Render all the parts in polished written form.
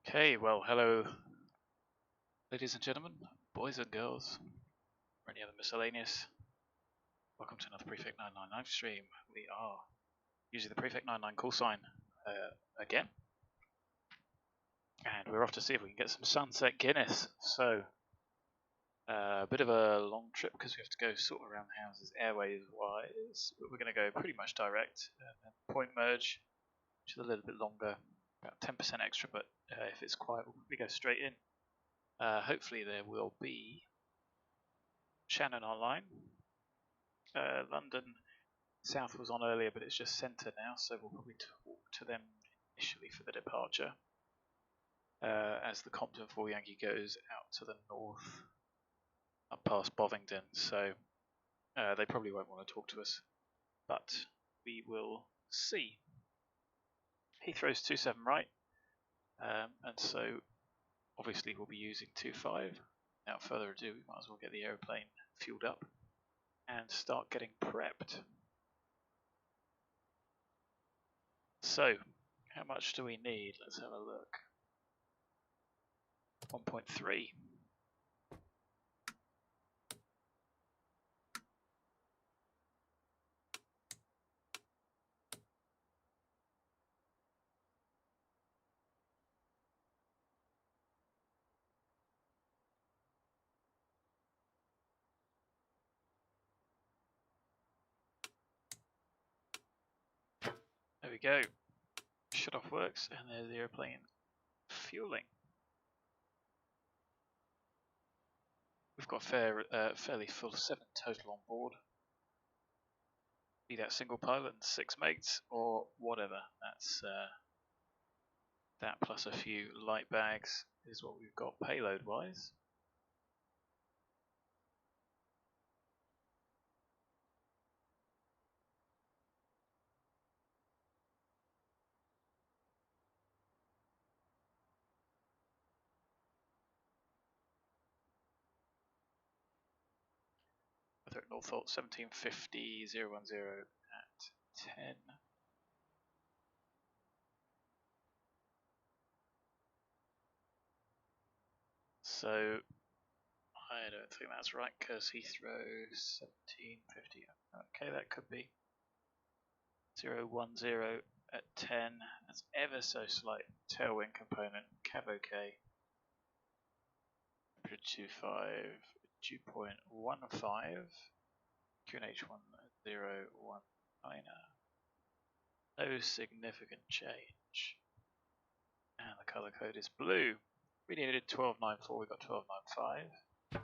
Okay, well, hello, ladies and gentlemen, boys and girls, or any other miscellaneous. Welcome to another Prefect 999 stream. We are using the Prefect 99 call sign again, and we're off to see if we can get some Sunset Guinness. So, a bit of a long trip because we have to go sort of around the houses airways-wise, but we're going to go pretty much direct. And then point merge, which is a little bit longer, about 10% extra, but if it's quiet, we'll probably go straight in. Hopefully there will be Shannon online. London South was on earlier, but it's just centre now, so we'll probably talk to them initially for the departure. As the Compton 4 Yankee goes out to the north, up past Bovingdon, so they probably won't want to talk to us, but we will see. Heathrow's 27 right, and so obviously we'll be using 25. Without further ado, we might as well get the aeroplane fueled up and start getting prepped. So, how much do we need? Let's have a look. 1.3. There we go. Shut off works, and there's the airplane fueling. We've got fairly full 7 total on board. Be that single pilot and 6 mates, or whatever. That's that plus a few light bags is what we've got payload wise. Weather at Northolt 1750 010 at 10. So I don't think that's right because Heathrow 1750. Okay, that could be 010 at 10. That's ever so slight tailwind component. Cav OK. 25 dew point 15. QNH 1019. No significant change. And the color code is blue. We needed 1294, we got 1295.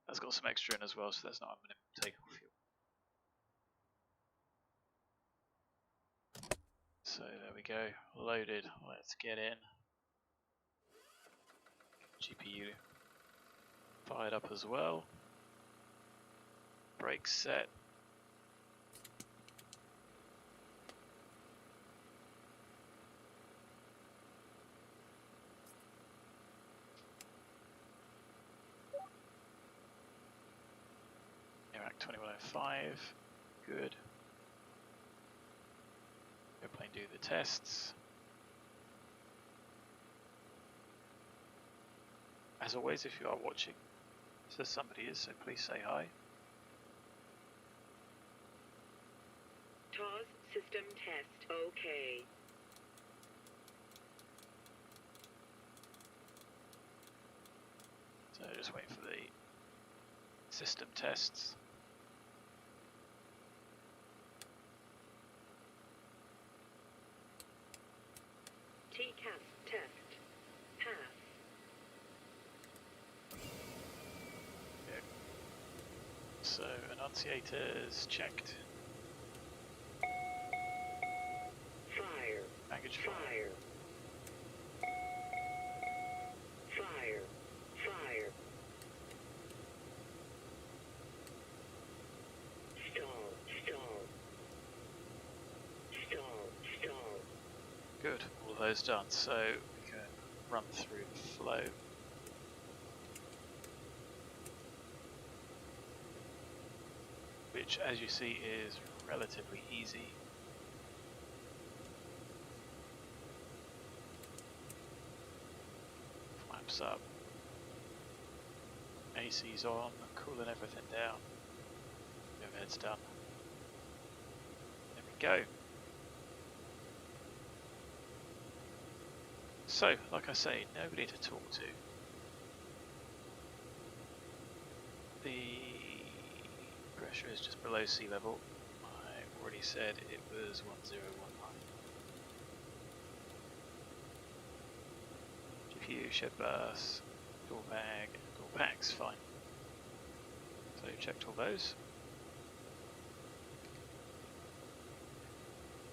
That's got some extra in as well, so that's not a minimum takeoff fuel. So there we go, loaded. Let's get in. GPU fired up as well. Brakes set. Iraq 2105, good. Airplane do the tests. As always, if you are watching, so somebody is, so please say hi. TOS system test, okay. So just wait for the system tests. TCAS test, pass. Okay. So annunciators checked. Fire. Baggage Fire. Fire. Fire. Stall. Stall. Stall. Stall. Good, all of those done. So we can run through the flow. Which, as you see, is relatively easy. pops up. AC's on, cooling everything down. Overhead's done. There we go. So, like I say, nobody to talk to. The pressure is just below sea level. I already said it was 1019. GPU, shed bus, door bag, door packs, fine. So checked all those.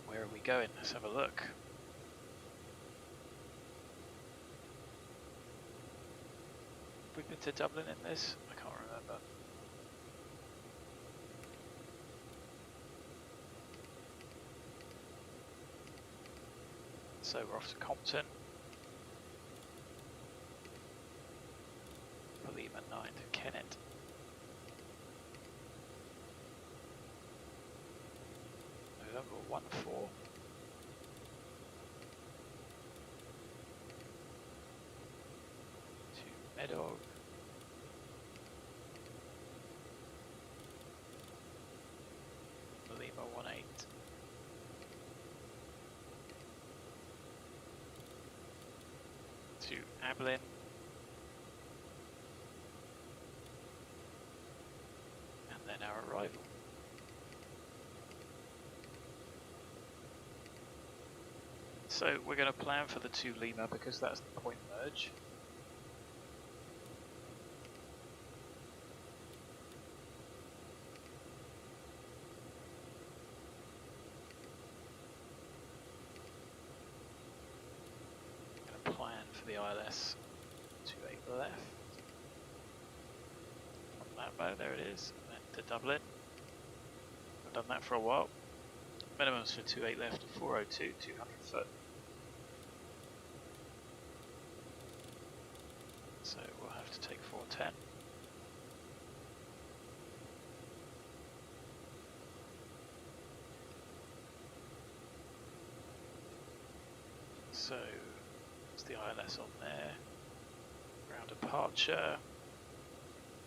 Where are we going? Let's have a look. Have we been to Dublin in this? I can't remember. So we're off to Compton. Lima 9 to KENET. November 14. To MEDOG. Lima 18. To ABLIN. And then our arrival. So we're going to plan for the 2 Lima because that's the point merge. Going to plan for the ILS 28 left. Lambo, there it is, and then to Dublin. I've done that for a while. Minimums for 28 left, 402, 200 foot. So we'll have to take 410. So it's the ILS on there. Ground departure.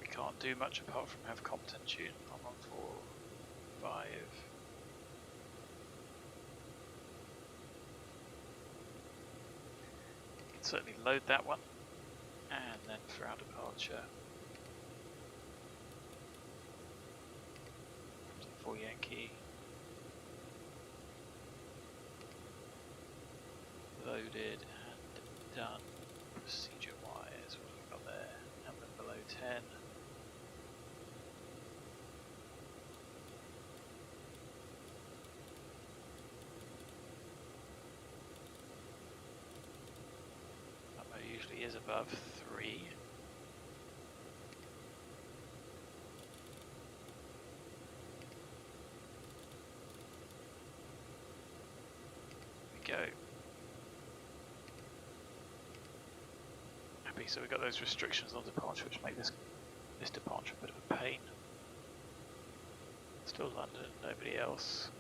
We can't do much apart from have Compton tune on 145. You can certainly load that one. And then for our departure, 4 Yankee, loaded and done. Procedure wise, what have we got there? And then below 10. Number usually is above 3. Go. Happy, so we've got those restrictions on departure which make this departure a bit of a pain. Still London, nobody else.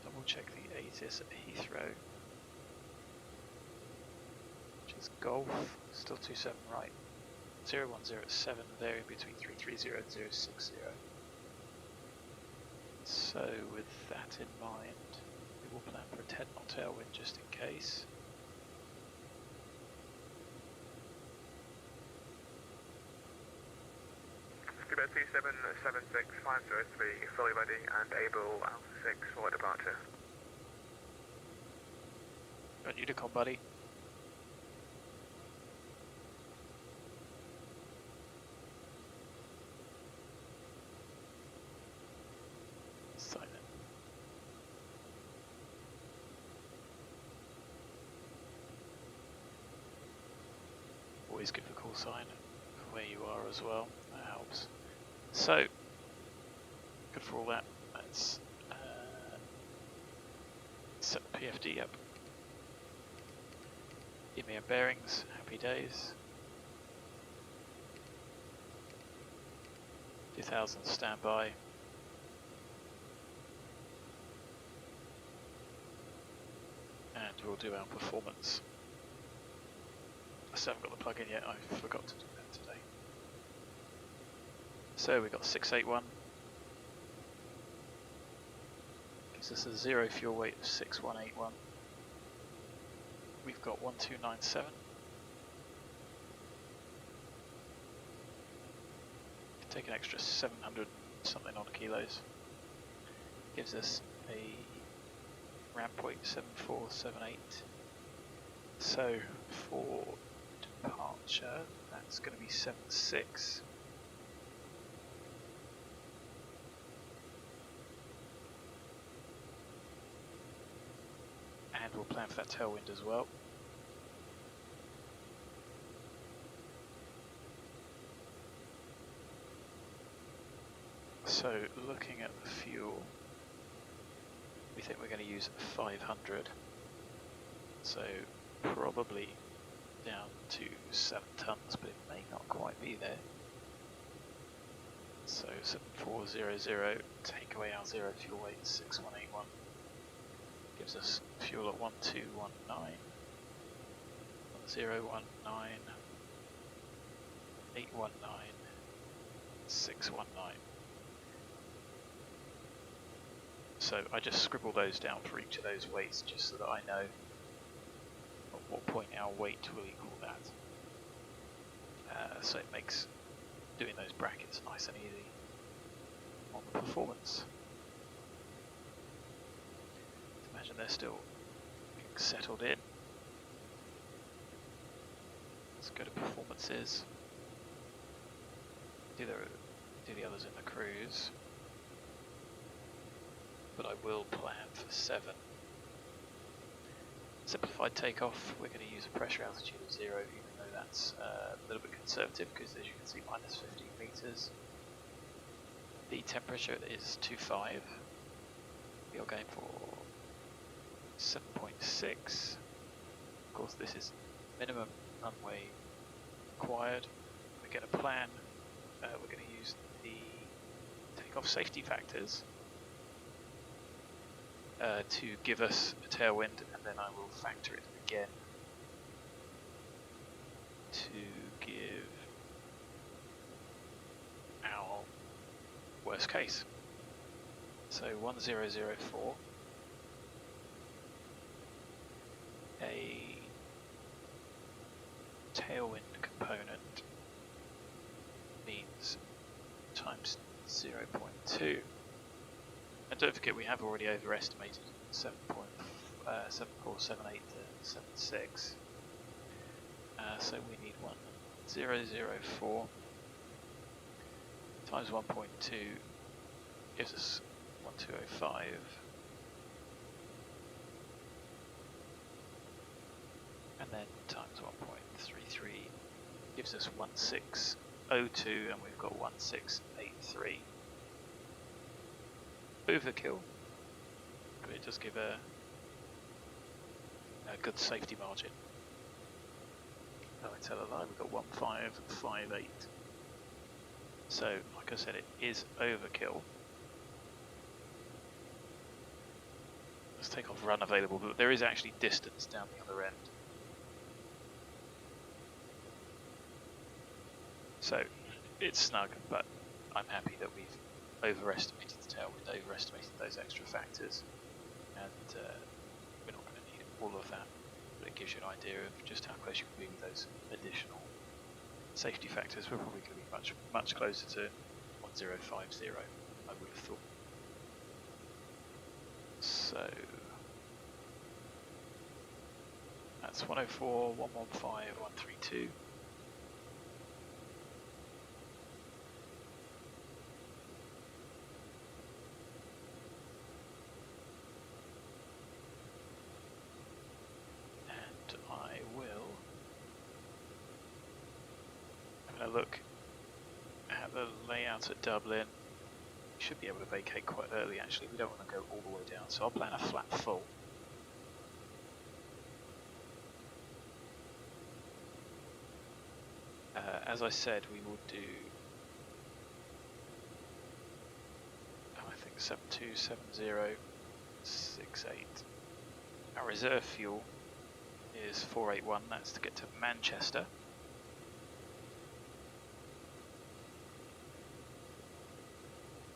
Double check the ATIS at Heathrow. Which is Golf, still 27 right. 0107 varying between 330 and 060. So with that in mind, we'll plan for a 10 knot tailwind just in case. Gigabyte 2776503 fully ready and able Alpha 6 for departure. Got you to come, buddy. Sign it. Always give a call sign for where you are as well, that helps. So, good for all that. Let's set the PFD up. Give me a bearings, happy days. 2000 standby. And we'll do our performance. I still haven't got the plug-in yet, I forgot to do that today. So we've got 681. Gives us a 0 fuel weight of 6181. We've got 1297. Take an extra 700 something odd kilos. Gives us a ramp weight 7478. So for departure, that's going to be 76. And we'll plan for that tailwind as well. So looking at the fuel, we think we're going to use 500. So probably down to 7 tons, but it may not quite be there. So 7400, take away our 0 fuel weight, 6181. Gives us fuel at 1219, 1019, 819, 619. So I just scribble those down for each of those weights just so that I know at what point our weight will equal that. So it makes doing those brackets nice and easy on the performance. Imagine they're still being settled in. Let's go to performances. Do the others in the cruise. But I will plan for 7. Simplified takeoff, we're going to use a pressure altitude of 0, even though that's a little bit conservative because, as you can see, minus 15 meters. The temperature is 25. We are going for 7.6. Of course, this is minimum runway required. We're going to plan. We're going to use the takeoff safety factors to give us a tailwind, and then I will factor it again to give our worst case. So 1004, a tailwind component means times 0.2. And don't forget, we have already overestimated 7.7478 to 76. So we need 1004 times 1.2 gives us 1205. And then times 1.33 gives us 1602, and we've got 1683. Overkill, but it does give a good safety margin. Oh, I tell a lie, we've got 1558. So, like I said, it is overkill. Let's take off run available, but there is actually distance down the other end. So, it's snug, but I'm happy that we've overestimated the tailwind, overestimated those extra factors, and we're not going to need all of that, but it gives you an idea of just how close you can be with those additional safety factors. We're probably going to be much closer to 1050, I would have thought. So that's 104, 115, 132. Look at the layout at Dublin. We should be able to vacate quite early actually, we don't want to go all the way down, so I'll plan a flat full. As I said, we will do, I think 727068. Our reserve fuel is 481, that's to get to Manchester.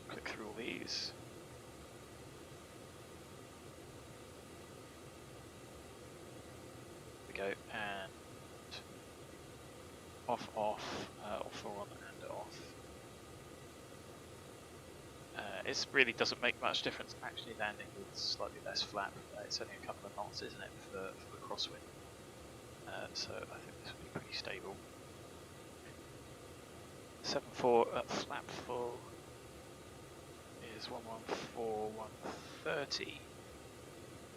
Click through all these. There we go, and off, off on and off. It really doesn't make much difference actually landing with slightly less flap. It's only a couple of knots, isn't it, for the crosswind. So I think this will be pretty stable. 7.4 at flap full is 114, 130.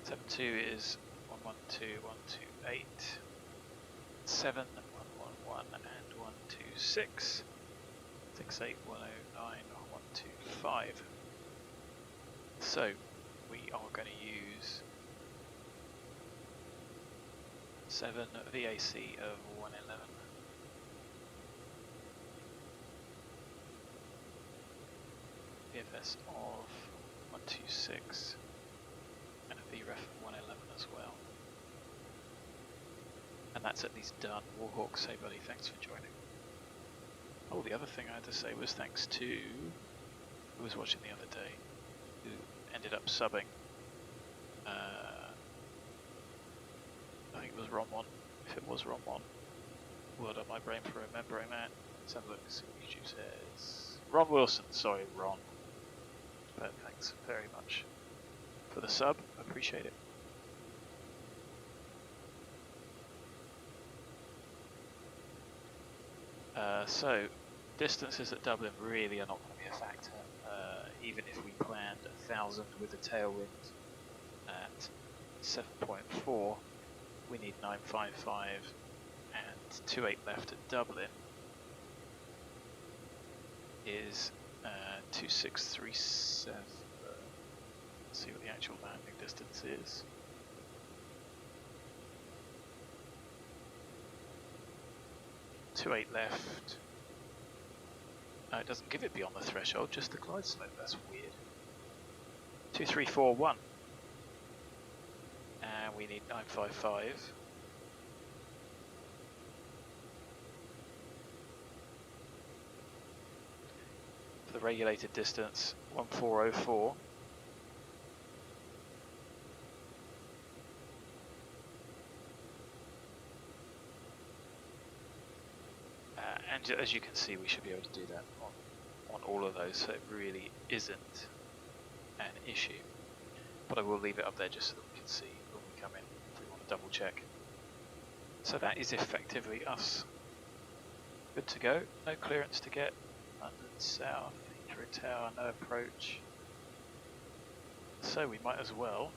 7.2 is 112, 128. 7, 111 and 126. 68, 109, 125. So we are going to use 7 VAC of 111. VFS of 126 and a VREF of 111 as well. And that's at least done. Warhawk, say buddy, thanks for joining. Oh, the other thing I had to say was thanks to who was watching the other day, who ended up subbing. I think it was Ron1. If it was Ron1, word on my brain for remembering that. Let's have a look, see what YouTube says. Ron Wilson, sorry, Ron. But thanks very much for the sub, appreciate it. So, distances at Dublin really are not going to be a factor. Even if we planned 1,000 with a tailwind at 7.4, we need 955 and 28 left at Dublin is 2637. Let's see what the actual landing distance is. .28 left. No, it doesn't give it beyond the threshold, just the glide slope. That's weird. 2341. And we need 955. For the regulated distance, 1404. And as you can see, we should be able to do that on all of those, so it really isn't an issue. But I will leave it up there just so that we can see when we come in, if we want to double check. So that is effectively us. Good to go, no clearance to get. London South, Heathrow Tower, no approach. So we might as well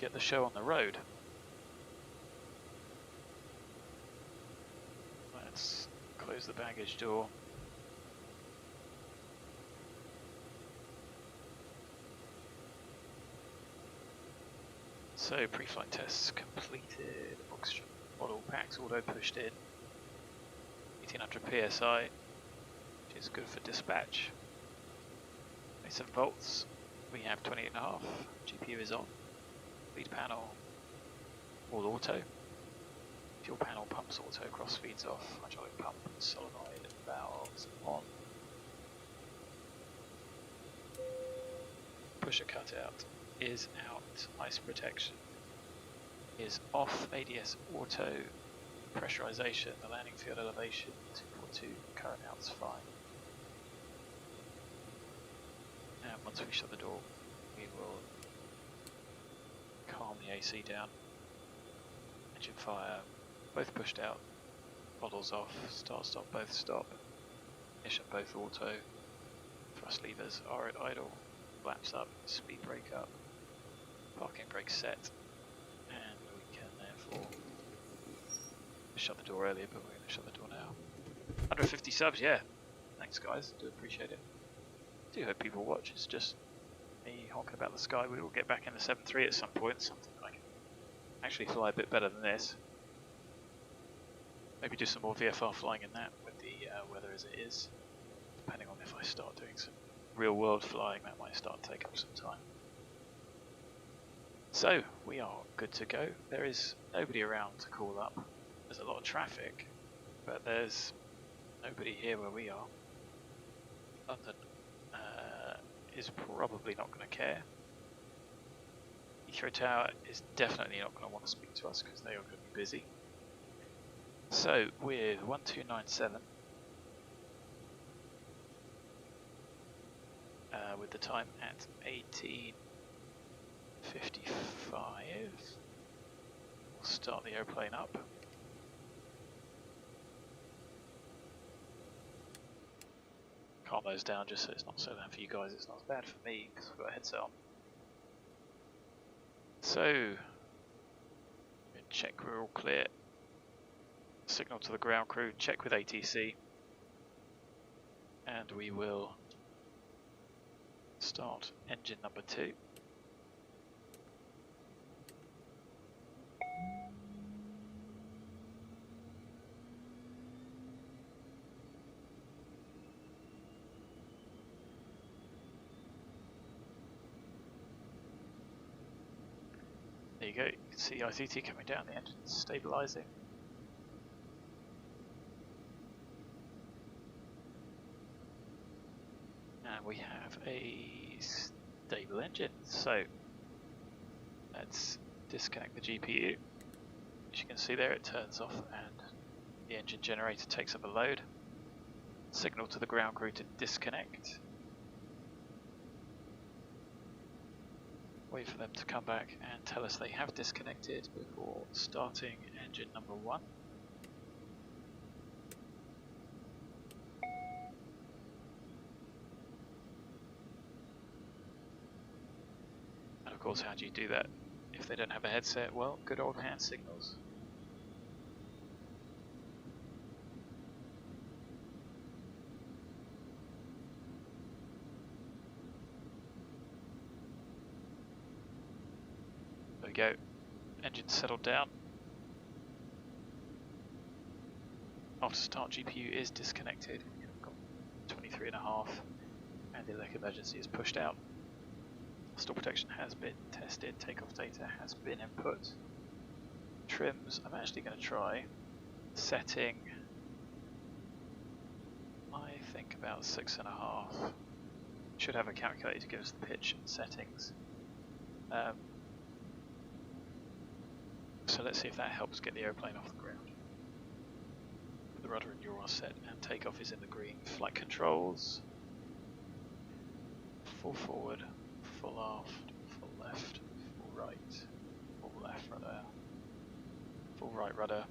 get the show on the road. Let's close the baggage door. So pre-flight tests completed, oxygen bottle packs auto pushed in, 1800 psi, which is good for dispatch. 27 volts, we have 28.5, GPU is on, lead panel all auto, fuel panel pumps auto, cross feeds off, hydraulic pump, solenoid valves on, pusher cutout is out, ice protection is off, ADS auto, pressurization, the landing field elevation 242, current out's fine. And once we shut the door, we will calm the AC down, engine fire, both pushed out, bottles off, start stop both stop, ignition both auto, thrust levers are at idle, flaps up, speed brake up, parking brake set, and we can therefore shut the door earlier, but we're going to shut the door now. 150 subs, yeah, thanks guys, do appreciate it. Do hope people watch, it's just me honking about the sky. We will get back in the 7.3 at some point, something I can actually fly a bit better than this. Maybe do some more VFR flying in that with the weather as it is, depending on if I start doing some real world flying, that might start to take up some time. So we are good to go. There is nobody around to call up. There's a lot of traffic, but there's nobody here where we are. London is probably not going to care. Heathrow Tower is definitely not going to want to speak to us because they are going to be busy. So with 1297, with the time at 18:55, we'll start the airplane up. Calm those down just so it's not so loud for you guys. It's not as bad for me because I've got a headset on. So, check we're all clear. Signal to the ground crew, check with ATC, and we will start engine number 2. There you go, you can see ICT coming down, the engine's stabilising. And we have a stable engine, so let's disconnect the GPU. As you can see there, it turns off and the engine generator takes up a load. Signal to the ground crew to disconnect. Wait for them to come back and tell us they have disconnected before starting engine number 1. And of course, how do you do that if they don't have a headset? Well, good old hand signals. There we go, engine settled down. After start, GPU is disconnected. We've got 23.5 and the elect emergency is pushed out. Stall protection has been tested, takeoff data has been input. Trims, I'm actually going to try setting, I think about 6.5. Should have a calculator to give us the pitch and settings. So let's see if that helps get the airplane off the ground. The rudder and yaw are set and takeoff is in the green. Flight controls, full forward, full aft, full left, full right, full left rudder, full right rudder.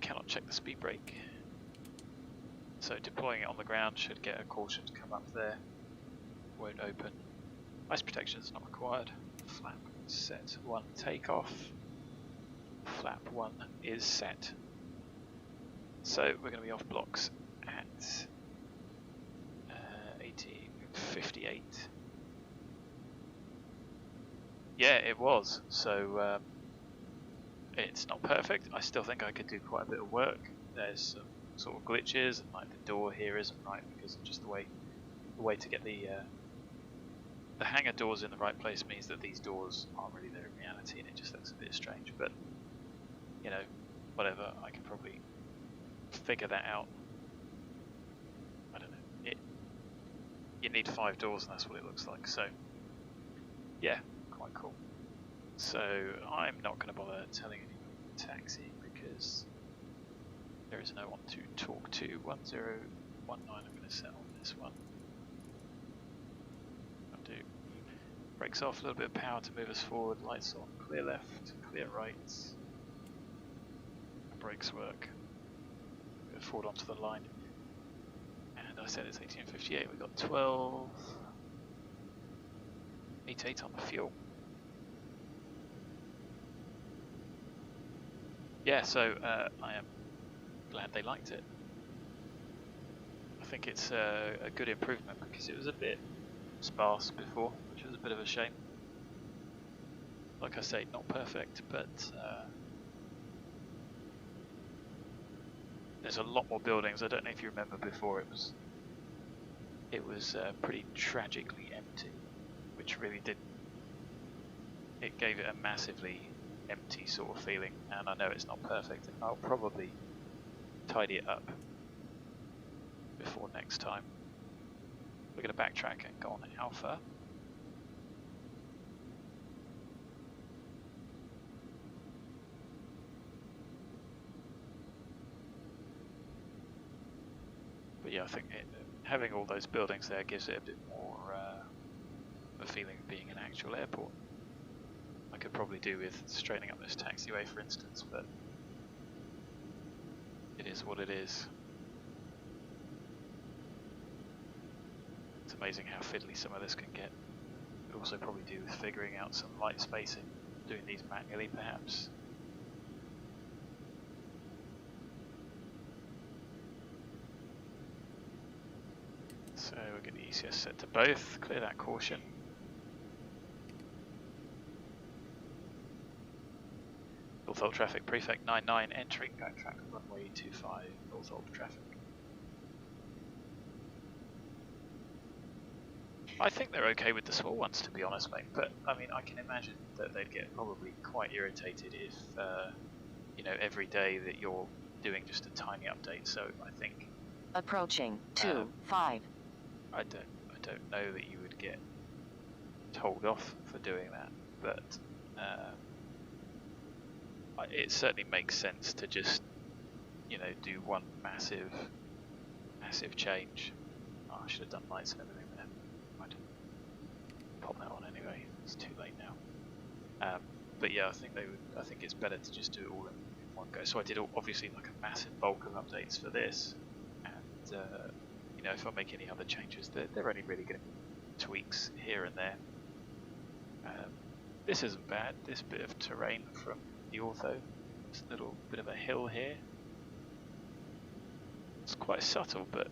Cannot check the speed brake. So deploying it on the ground should get a caution to come up there. Won't open. Ice protection is not required. Flap set 1 takeoff. Flap 1 is set. So we're going to be off blocks at 18:58. Yeah, it was. So it's not perfect. I still think I could do quite a bit of work. There's some sort of glitches, and like the door here isn't right because of just the way to get the hangar doors in the right place means that these doors aren't really there in reality, and it just looks a bit strange. But you know, whatever. I can probably figure that out. I don't know. You need 5 doors, and that's what it looks like. So yeah, quite cool. So I'm not going to bother telling anyone to taxi because there is no one to talk to. 1019 I'm going to set on this one. I'll do brakes off, a little bit of power to move us forward, lights on, clear left, clear right. Brakes work. Go forward onto the line. And I said it's 18:58, we've got 12.88 on the fuel. Yeah, so I am glad they liked it. I think it's a good improvement because it was a bit sparse before, which was a bit of a shame. Like I say, not perfect, but there's a lot more buildings. I don't know if you remember before, it was pretty tragically empty. which really did. It gave it a massively empty sort of feeling, and I know it's not perfect, and I'll probably tidy it up before next time. We're going to backtrack and go on Alpha. But yeah, I think having all those buildings there gives it a bit more of a feeling of being an actual airport. I could probably do with straightening up this taxiway, for instance, but it is what it is. It's amazing how fiddly some of this can get. Could also probably do with figuring out some light spacing, doing these manually perhaps. So we'll get the ECS set to both, clear that caution. North Old traffic, prefect 99, entering backtrack runway 25, North Old traffic. I think they're okay with the small ones, to be honest, mate, but I mean, I can imagine that they'd get probably quite irritated if, you know, every day that you're doing just a tiny update, so I think... Approaching 2-5. I don't know that you would get told off for doing that, but it certainly makes sense to just, you know, do one massive change. Oh, I should have done lights and everything there. I'd pop that on anyway. It's too late now. But yeah, I think it's better to just do it all in one go. So I did obviously like a massive bulk of updates for this, and you know, if I make any other changes, they're only really going to be tweaks here and there. This isn't bad. This bit of terrain from the Ortho, this little bit of a hill here. It's quite subtle, but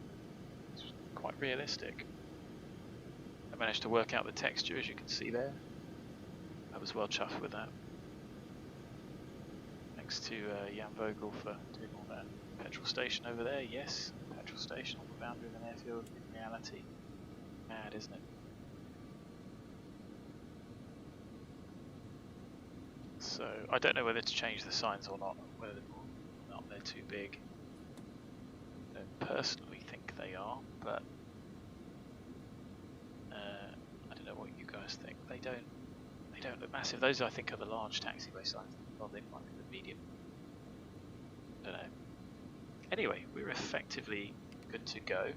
it's quite realistic. I managed to work out the texture, as you can see there. I was well chuffed with that. Thanks to Jan Vogel for doing all that. Petrol station over there, yes. Petrol station on the boundary of an airfield. In reality, mad, isn't it? So I don't know whether to change the signs or not. Whether they're too big. I don't personally think they are, but I don't know what you guys think. They don't look massive. Those I think are the large taxiway signs. Well, they might be the medium. I don't know. Anyway, we're effectively good to go.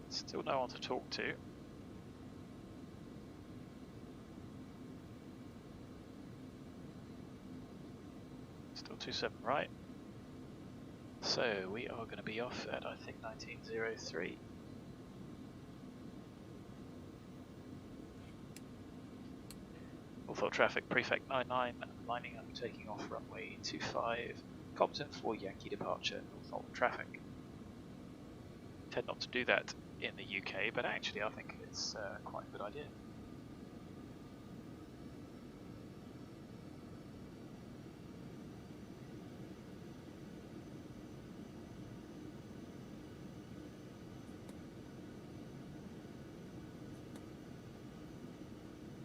Still no one to talk to. Still 27 right. So we are going to be off at, I think, 1903. Full traffic, prefect 99, lining up, taking off runway 25. Comms in for Yankee departure, North traffic. Tend not to do that in the UK, but actually I think it's quite a good idea.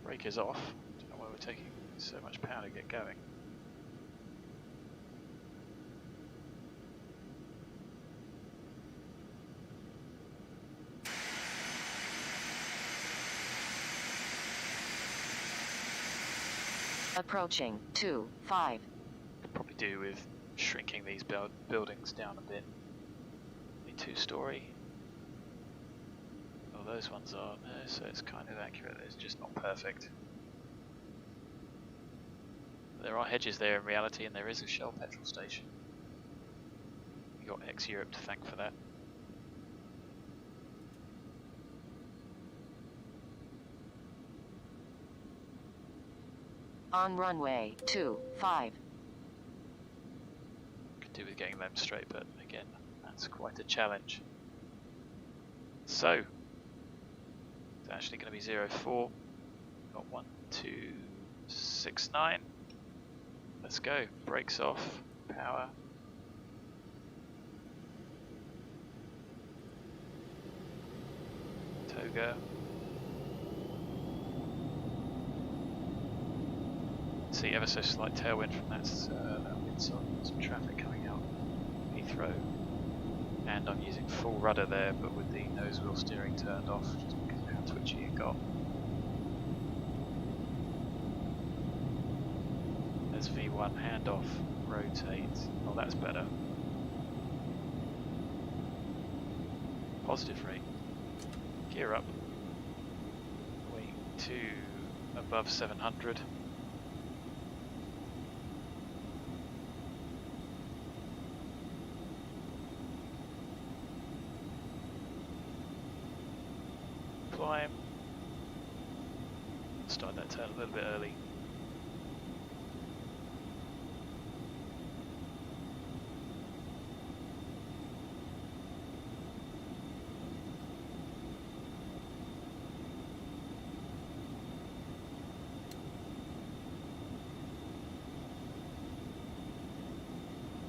Brake is off. Don't know why we're taking so much power to get going. Approaching 2-5. Could probably do with shrinking these buildings down a bit. A two-story. Oh, those ones are, no, so it's kind of accurate. It's just not perfect. There are hedges there in reality, and there is a Shell petrol station. You got ex-Europe to thank for that. On runway 25. Could do with getting them straight, but again, that's quite a challenge. So, it's actually going to be 04. Got 1, 2, 6, 9. Let's go. Brakes off. Power. EVGA. See ever so slight tailwind from that wind, so some traffic coming out Heathrow. And I'm using full rudder there, but with the nose wheel steering turned off, just because of how twitchy it got. There's V1, handoff, rotate. Oh, that's better. Positive rate. Gear up. Wing to above 700. Climb. Start that tail a little bit early.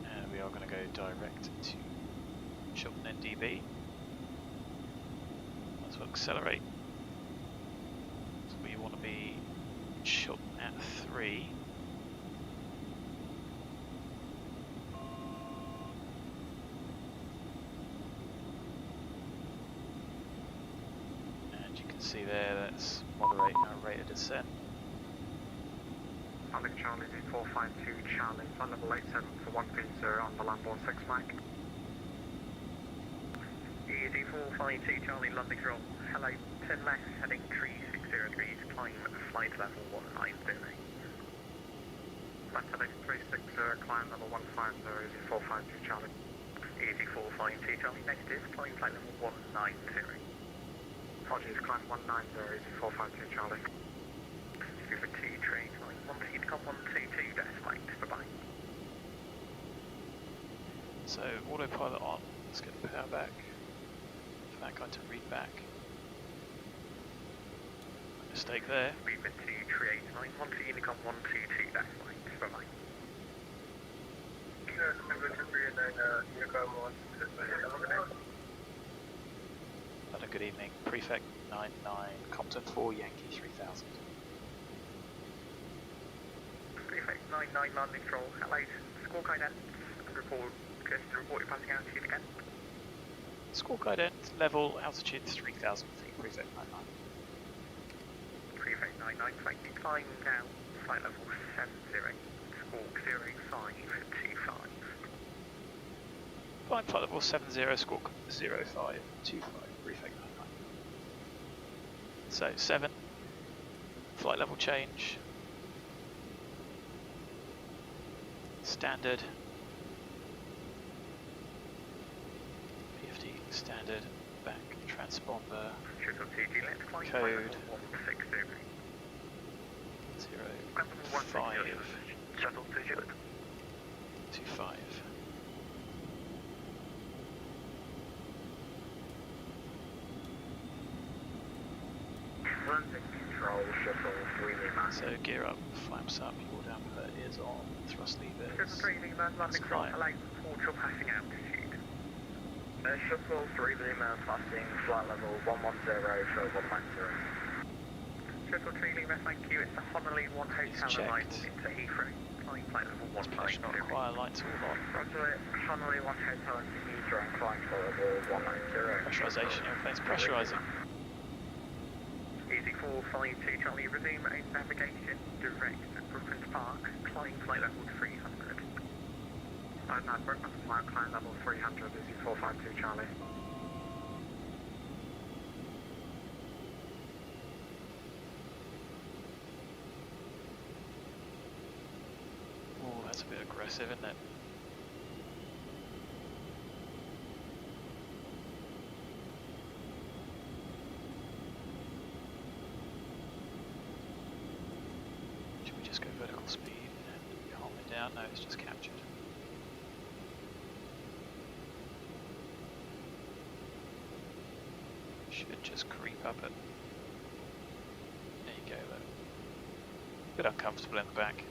And we are going to go direct to Chiltern NDB. Might as well accelerate. So we want to be Chiltern at 3. And you can see there, that's moderating our rate of descent. Alex Charlie 452 Charlie, flight level 87 for 130 on the Lamborn 6 mic. Easy 452 Charlie, London control. Hello, turn left, heading 360 degrees, climb flight level 190. Flight heading 360, climb level 150, easy 452 Charlie. Easy 452 Charlie, negative, climb flight level 190. Apologies, climb 190, easy 452 Charlie. Super 2 train, line 1 Intercom 122, decimate, bye-bye. So autopilot on, let's get the power back for that guy to read back. Mistake there. Super 2 train, line 1 Intercom 122, decimate, bye-bye. Had a good evening. Prefect 99, Compton 4, Yankee 3000. Prefect 99, London control. Hello, score guidance and report. Just to report your passing altitude again. Score guidance, level, altitude 3000 feet, Prefect 99. Prefect 99, thank you. Climb now, flight level 70, squawk 0525. Climb flight level 70, squawk 0525, Prefect 99. So 7, flight level change, standard, PFD standard, back transponder, Shuttle 2G, let's climb flight code level 160. 05 Shuttle 2G. 25. London control, shuttle 3 Lima. So gear up, flaps up, yaw damper is on, thrust levers. Shuttle 3 Lima, London control, climb. allow report your passing altitude. Shuttle 3 Lima, passing flight level 110 for 190. Shuttle 3 Lima, thank you. It's the Honolulu 1 Hotel checked. arrival into Heathrow. Climb flight level This pressure not 190. require, lights all on. Roger, Honolulu 1 Hotel into Heathrow and climb flight level 190. Pressurization, airplane's pressurizing. Easy 452 Charlie, resume own navigation, direct Brooklands Park, climb flight level 300. No, Brooklands Park, climb level 300, easy 452 Charlie. Oh, that's a bit aggressive, isn't it? Should we just go vertical speed and calm it down? No, it's just captured. Should just creep up it. There you go, though. Bit uncomfortable in the back.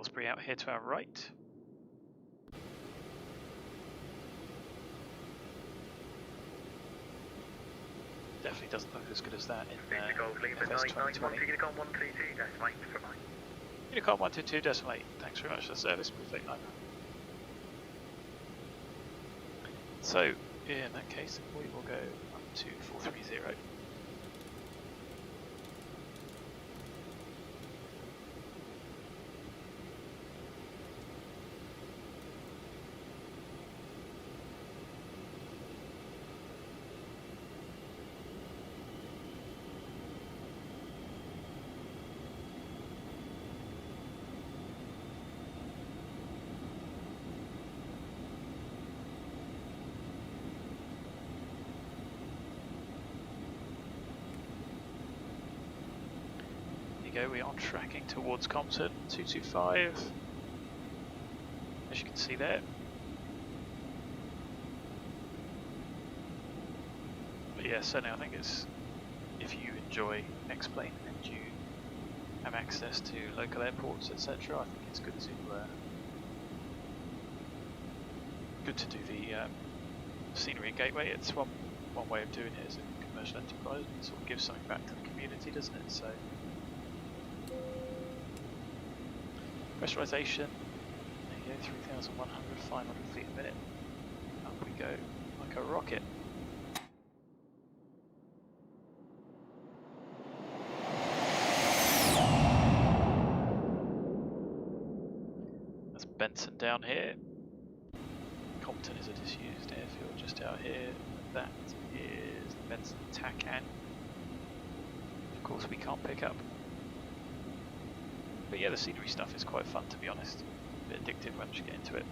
Aylesbury out here to our right. Definitely doesn't look as good as that in Victor Golf Lima FS 991 2020. to Unicom 122, decimal 8 for mine. Unicom 122.8, thanks very much for the service, Prefect 9. So, in that case, we will go up to 430. Go, we are tracking towards Compton 225, as you can see there. But yeah, certainly I think it's, if you enjoy X-Plane and you have access to local airports, etc., I think it's good to do the scenery gateway. It's one way of doing it as a commercial enterprise. It sort of gives something back to the community, doesn't it? So. Pressurization, there you go, 3,100, 500 feet a minute. Up we go, like a rocket. That's Benson down here. Compton is a disused airfield just out here. That is the Benson TACAN. Of course we can't pick up. But yeah, the scenery stuff is quite fun, to be honest. A bit addictive once you get into it.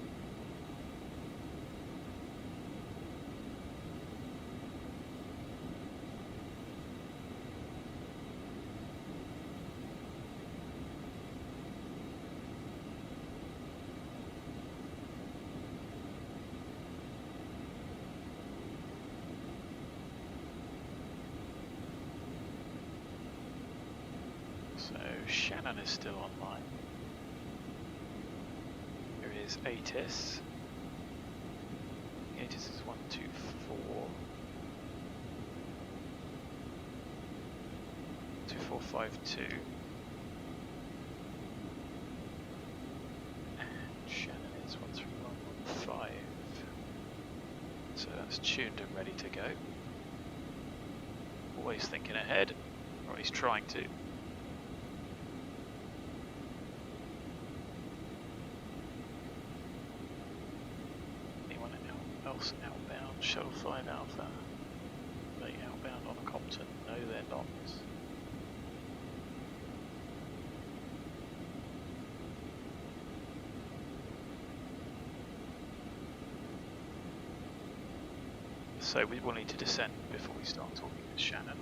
So Shannon is still online. Here is ATIS. ATIS is 124. 2452. And Shannon is 13115. So that's tuned and ready to go. Always thinking ahead, or he's trying to. Outbound, Shuttle 5 Alpha. Are they outbound on a Compton? No, they're not. So we will need to descend before we start talking with Shannon.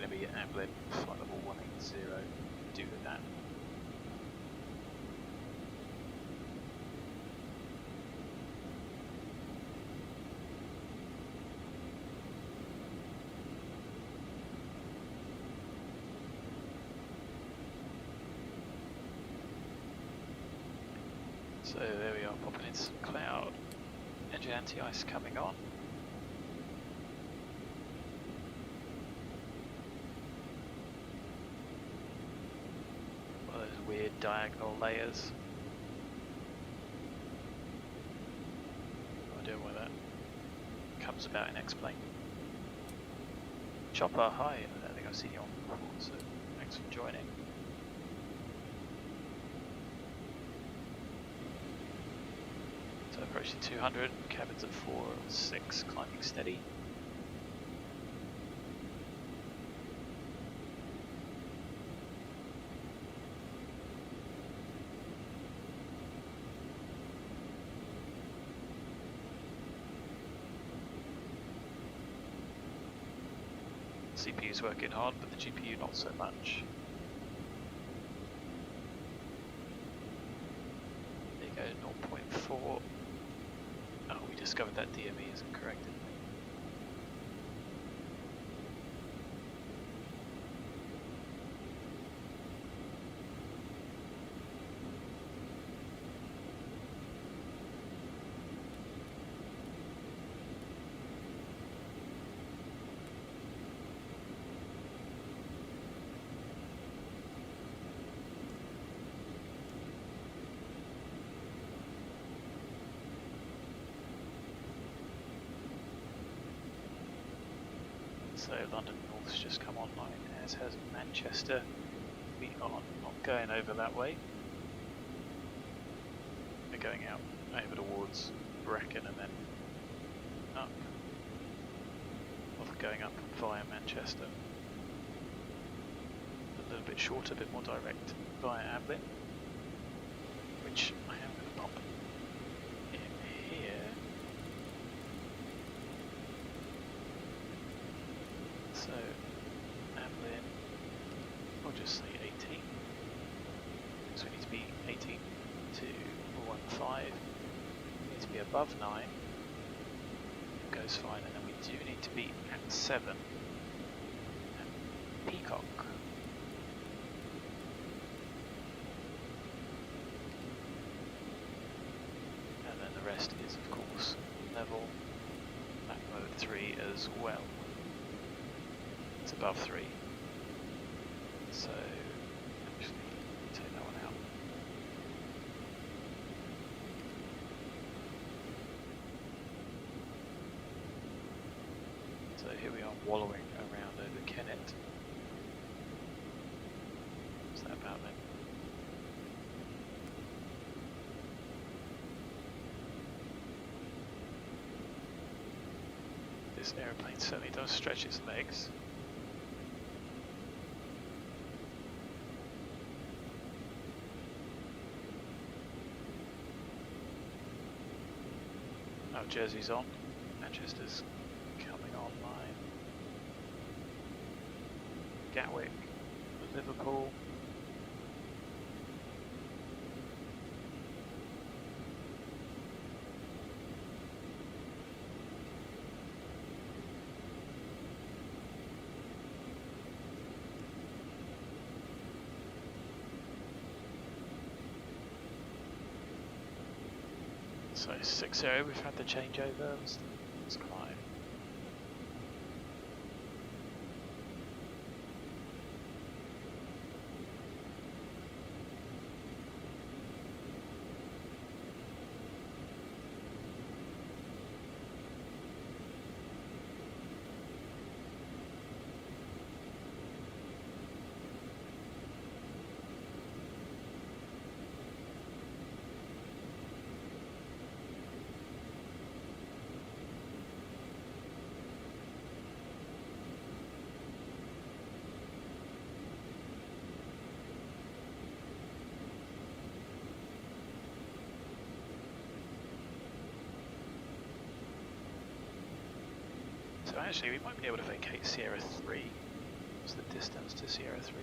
Be at ABLIN, flight level 180, do with that. So there we are, popping in some cloud. Engine anti-ice coming on. Weird diagonal layers. No idea why that comes about in X-Plane. Chopper, hi, I don't think I've seen you on before, so thanks for joining. So approaching 200, cabins at 4 and 6, climbing steady. CPU's working hard, but the GPU not so much. There you go, 0.4. Oh, we discovered that DME correct, didn't we? So London North's just come online, as has Manchester. We are not going over that way. We're going out over towards Brecon and then up. Or going up via Manchester. A little bit shorter, a bit more direct via ABLIN. Which I am going to pop in here. So, ABLIN, we'll just say 18, so we need to be 18 to 15, we need to be above 9, it goes fine, and then we do need to be at 7, at Peacock. And then the rest is of course level, Mac mode 3 as well. It's above 3, so actually take that one out. So here we are wallowing around over KENET. What's that about then? This aeroplane certainly does stretch its legs. Oh, Jersey's on, Manchester's coming online, Gatwick, Liverpool, so 6-0, we've had the changeovers, let's climb. So actually we might be able to vacate Sierra 3. What's the distance to Sierra 3?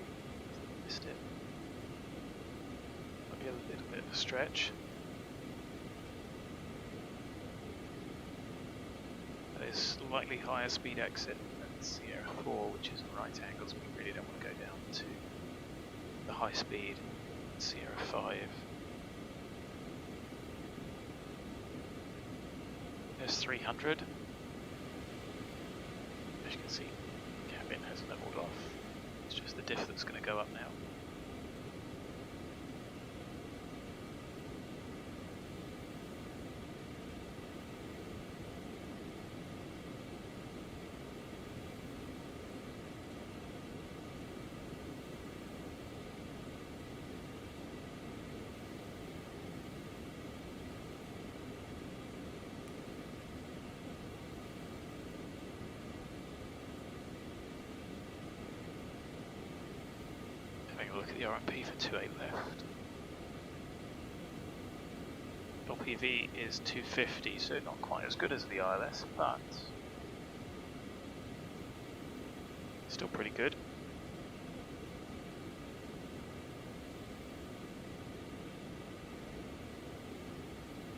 Missed it. Might be a little bit of a stretch. That is slightly higher speed exit than Sierra 4, which is at right angles. We really don't want to go down to the high speed Sierra 5. There's 300. As you can see, cabin has leveled off. It's just the diff that's going to go up now. Having a look at the RMP for 2.8 left. LPV is 250, so not quite as good as the ILS, but still pretty good.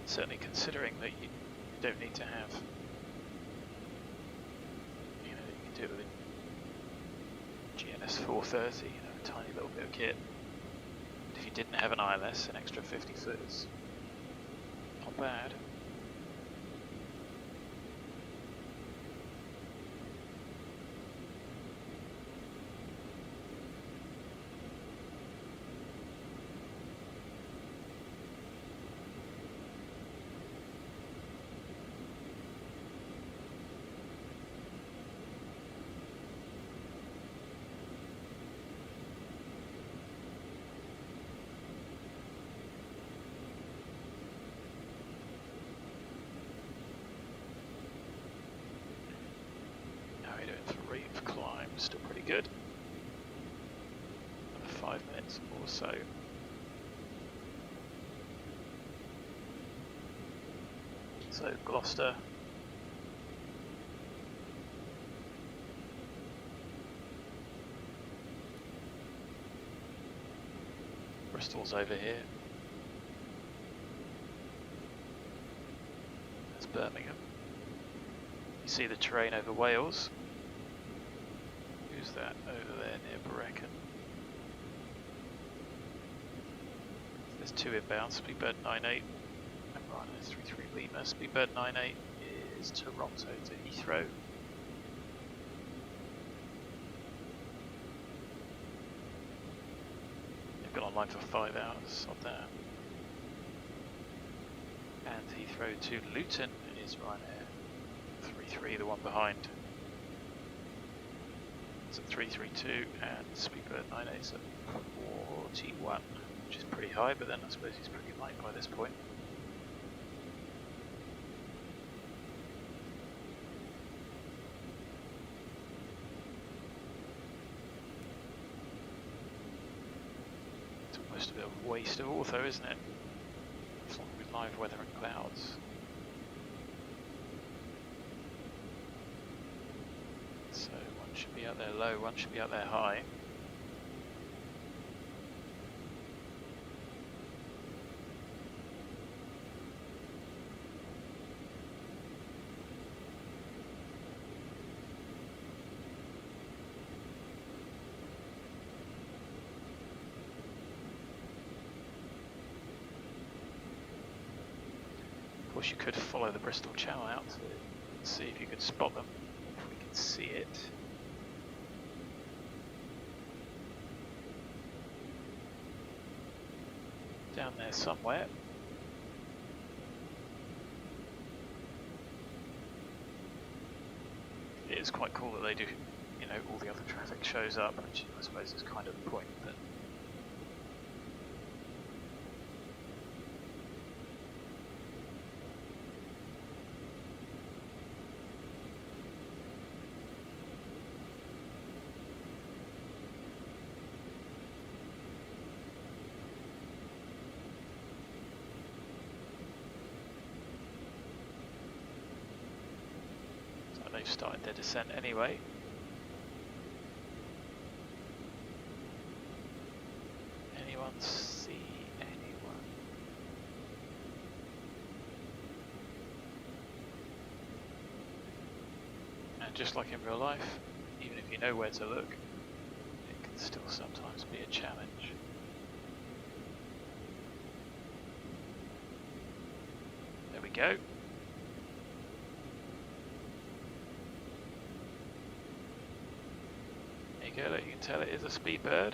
Certainly considering that you don't need to have do it with a GNS 430, you know, a tiny little bit of kit. If you didn't have an ILS, an extra 50 foot is not bad. Still pretty good. Another 5 minutes or so. So Gloucester. Bristol's over here. That's Birmingham. You see the terrain over Wales. Who's that over there near Brecon? There's two inbound, Speedbird 98 and Rhino 33 Lima. Speedbird 98 is Toronto to Heathrow. They've been online for 5 hours on that. And Heathrow to Luton is Ryanair 33, the one behind. It's at 332 and Speedbird 98 is at 41, which is pretty high, but then I suppose he's pretty light by this point. It's almost a bit of a waste of Ortho, isn't it? As long with live weather and clouds. So one should be out there low, one should be out there high. Of course, you could follow the Bristol Channel out to see if you could spot them, if we can see it. Down there somewhere. It is quite cool that they do, you know, all the other traffic shows up, which I suppose is kind of the point, but they've started their descent anyway. Anyone see anyone? And just like in real life, even if you know where to look, it can still sometimes be a challenge. There we go. You can tell it is a Speedbird.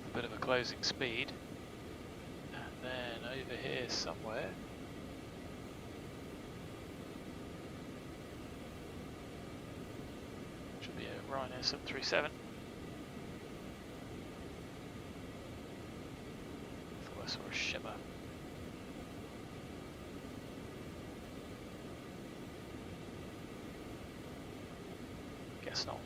A bit of a closing speed. And then over here somewhere. Should be a Ryanair 737. Thought I saw a shimmer. Guess not.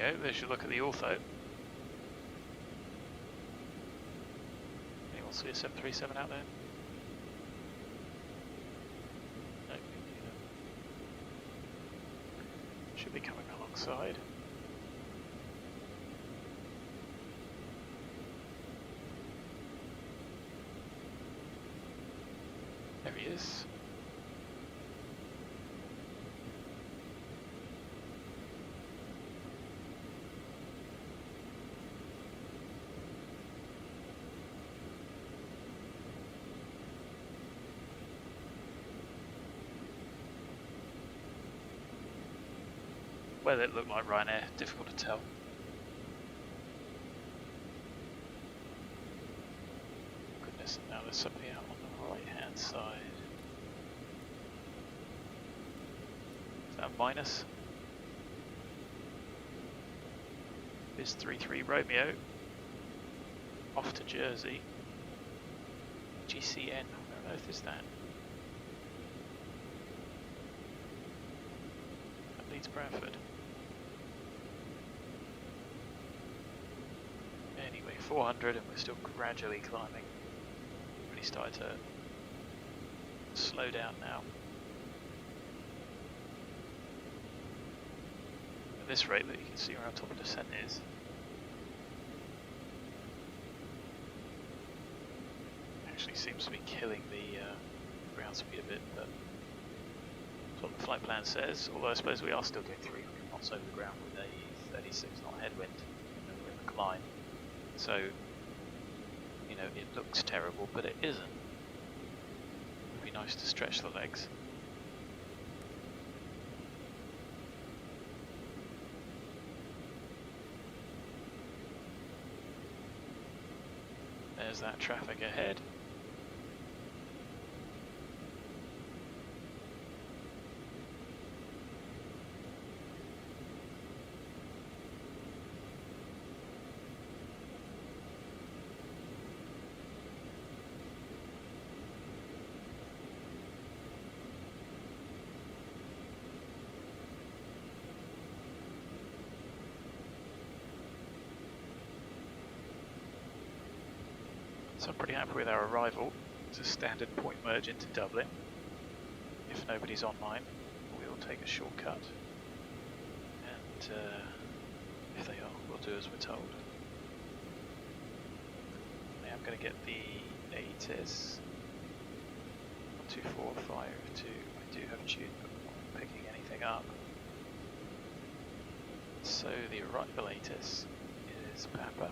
go, there's your look at the Ortho. Anyone see a 737 out there? No, neither. Should be coming alongside. There he is. Whether it looked like Ryanair, difficult to tell. Goodness, and now there's somebody out on the right hand side. Is that a minus? Is 33 Romeo off to Jersey. GCN, where on earth is that? That leads Bradford. Anyway, 400 and we're still gradually climbing. Really started to slow down now. At this rate that you can see where our top of descent is. Actually seems to be killing the ground speed a bit, but that's what the flight plan says, although I suppose we are still getting 300 knots over the ground with a 36 knot headwind and we're in the climb. So, you know, it looks terrible, but it isn't. It would be nice to stretch the legs. There's that traffic ahead. So I'm pretty happy with our arrival. It's a standard point merge into Dublin. If nobody's online, we will take a shortcut. And if they are, we'll do as we're told. Now I'm going to get the ATIS 12452. I do have a tune, but I'm not picking anything up. So the arrival ATIS is Papa.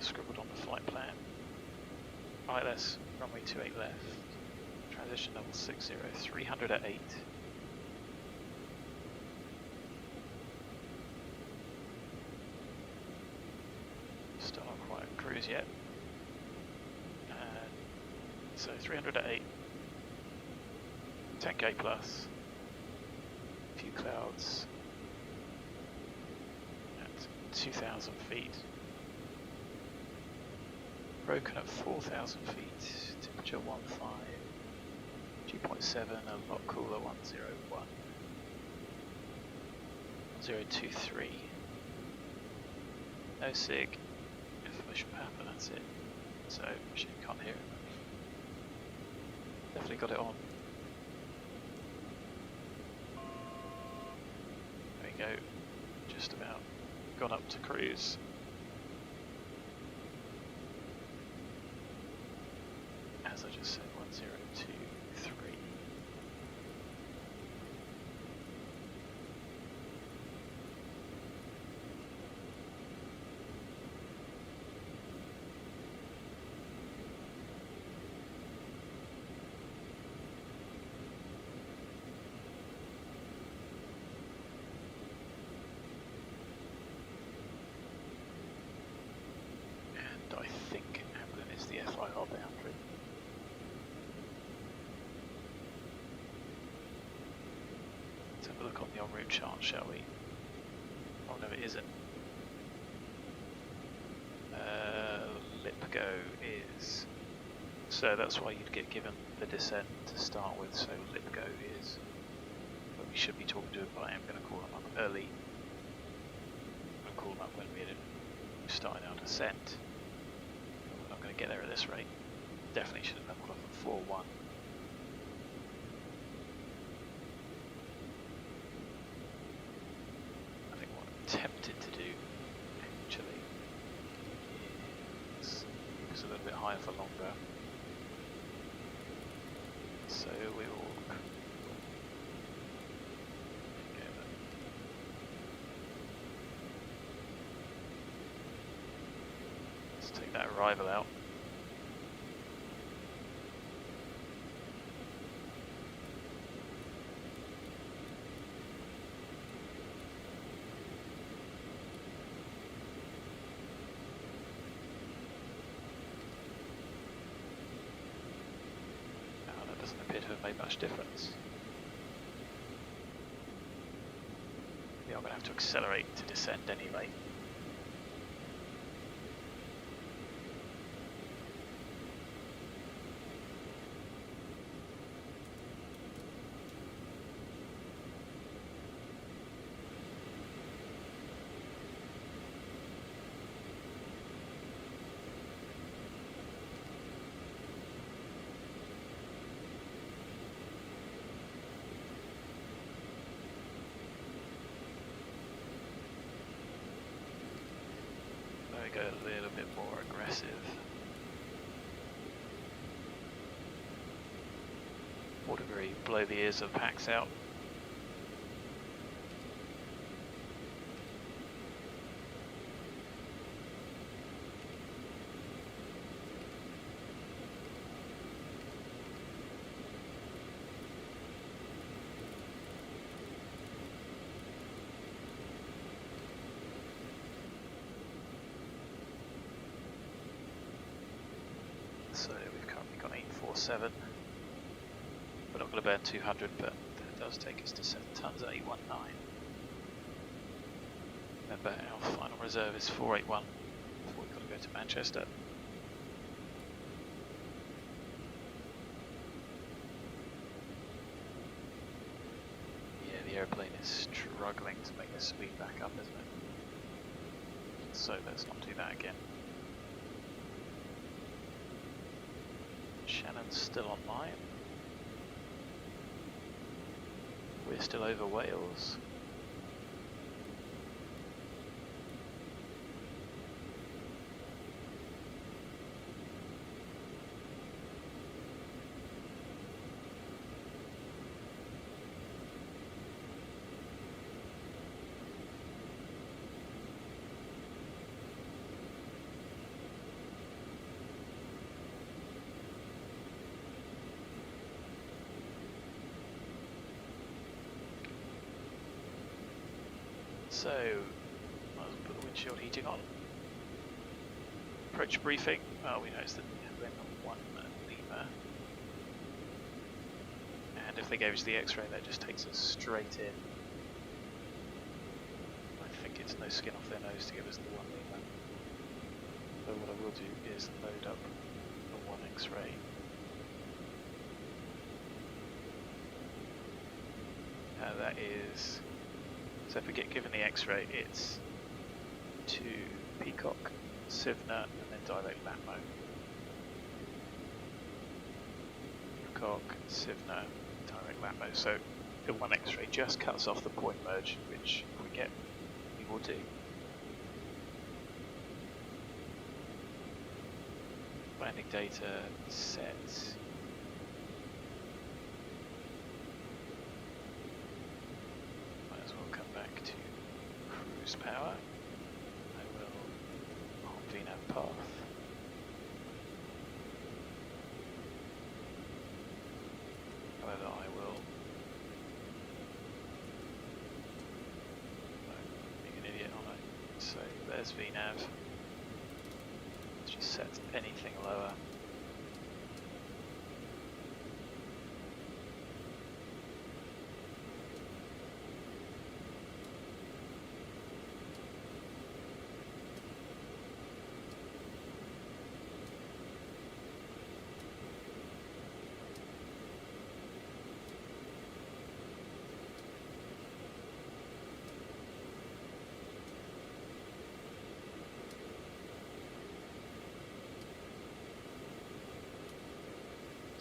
Scribbled on the flight plan. ILS runway 28 left. Transition level 60, 300 at 8. Still not quite at cruise yet. So 300 at 8. 10k plus. A few clouds. At 2,000 feet. Broken at 4,000 feet, temperature 15, dew point 7, a lot cooler 101, 1023, no SIG, information Papa, that's it, so machine can't hear it. Definitely got it on. There we go, just about gone up to cruise. As I just said, 1023. And I think ABLIN is the FIR boundary. Let's have a look on the en route chart, shall we? Oh no, it isn't. Lipgo is So that's why you'd get given the descent to start with, so LibGo is where we should be talking to him, but I am going to call him up early. I'm going to call him up when we're starting our descent. We're not going to get there at this rate. Definitely should have leveled off at 4-1. I think what I'm tempted to do, actually, is focus a little bit higher for longer. So we will let's take that arrival out. Doesn't appear to have made much difference. We are going to have to accelerate to descend anyway. Go a little bit more aggressive. Waterbury, blow the ears of packs out. So we've currently got 847. We're not going to burn 200, but that does take us to 7 tons at 819. Remember, our final reserve is 481 before we've got to go to Manchester. Yeah, the airplane is struggling to make the speed back up, isn't it? So let's not do that again. Shannon's still online. We're still over Wales. So, might as well put the windshield heating on. Approach briefing. Well, we know it's the one lemur. And if they gave us the X-ray, that just takes us straight in. I think it's no skin off their nose to give us the one lemur. So what I will do is load up the one X-ray. That is. So if we get given the X-ray, it's to Peacock, Sivna, and then direct Latmo. Peacock, Sivna, direct Latmo. So the one X-ray just cuts off the point merge, which if we get, we will do. Landing data set. Power. I will on VNAV path. However, I will. Being an idiot, aren't I? So there's VNAV. Let's just set anything lower.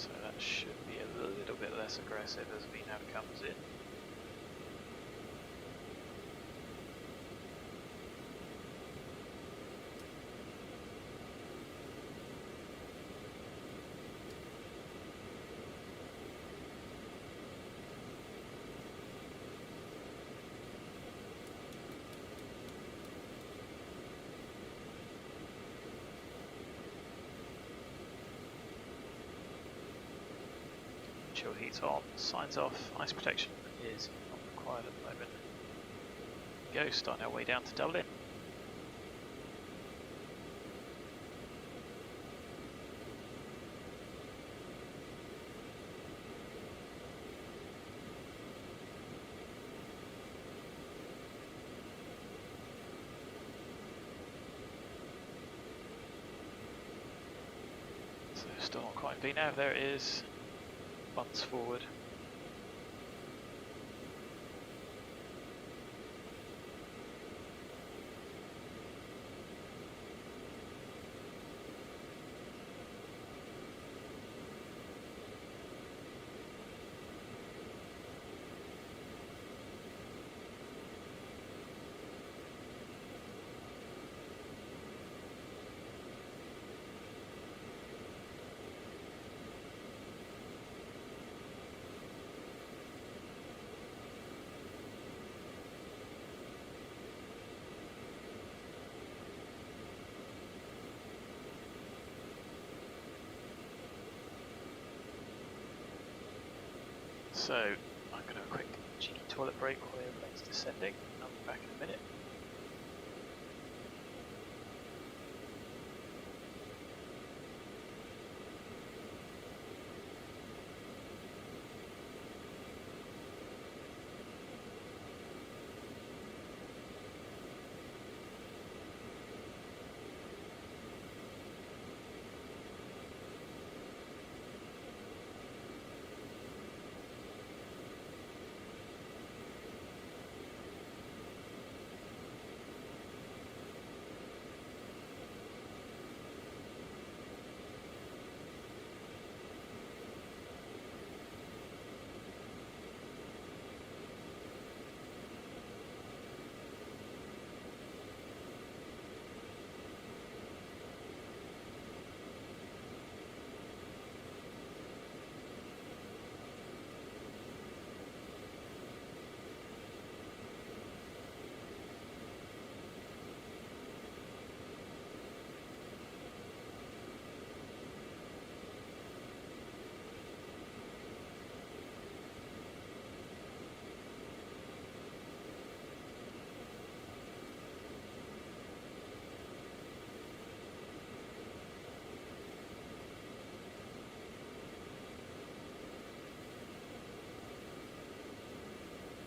So that should be a little bit less aggressive as VNAV comes in. Chill heat's on, signs off, ice protection is not required at the moment. Go, starting our way down to Dublin. So still not quite VNAV, there it is. Months forward. So I'm going to have a quick cheeky toilet break while the airplane's descending. I'll be back in a minute.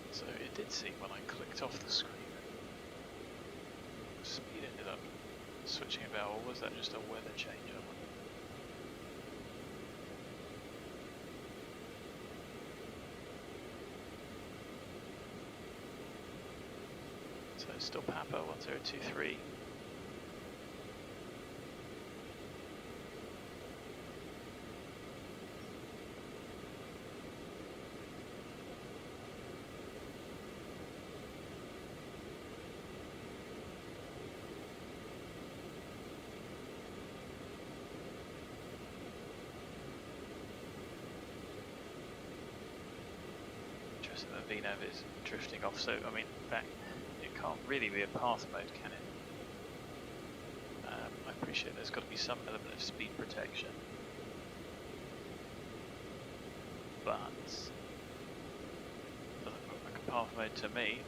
So it did seem when I clicked off the screen, speed ended up switching about, or was that just a weather change? I wonder. So it's still Papa 1023. The VNAV is drifting off, so I mean, in fact, it can't really be a path mode, can it? I appreciate there's got to be some element of speed protection, but it doesn't look like a path mode to me.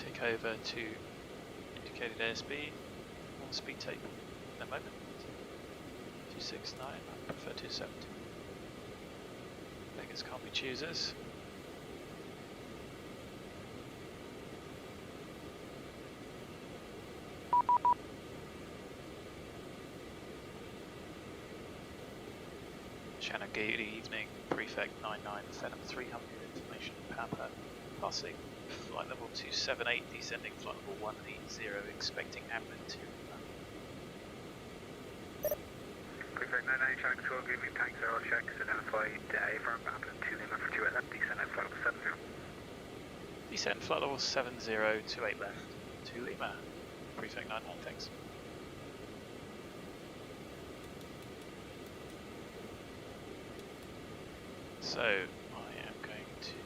tick over to indicated airspeed on speed tape in a moment. 269, I prefer 270. Beggars can't be choosers. Shannon, good evening. Prefect 99, Phenom 300, information Papa. Passing flight level 278, descending flight level 180, expecting ABLIN 2. Prefect 99, Shannon Control, give me tank 0 checks, identified AIRBORNE, ABLIN 2 Lima for 28 left, descending flight level 70. Descend flight level 70, 28 left, 2 Lima. Prefect 99, thanks. So, I am going to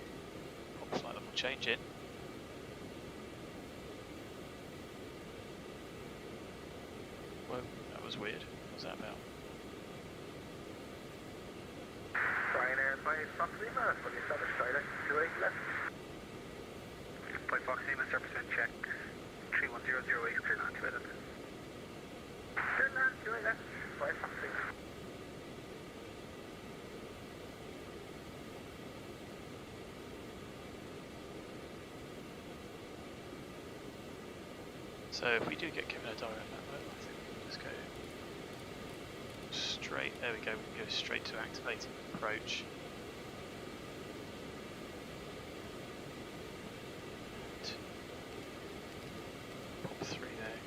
pop flight level change in. Whoa, that was weird. What was that about? Ryanair 5 Fox Lima, fully established Saitek 28 left. 5 Fox Lima, surface wind check, 31008, clear land 28 left. Clear land 28 left, 5 Fox Lima. So if we do get given a direct number, I think we'll just go straight, there we go, we can go straight to activating approach. And pop 3 there.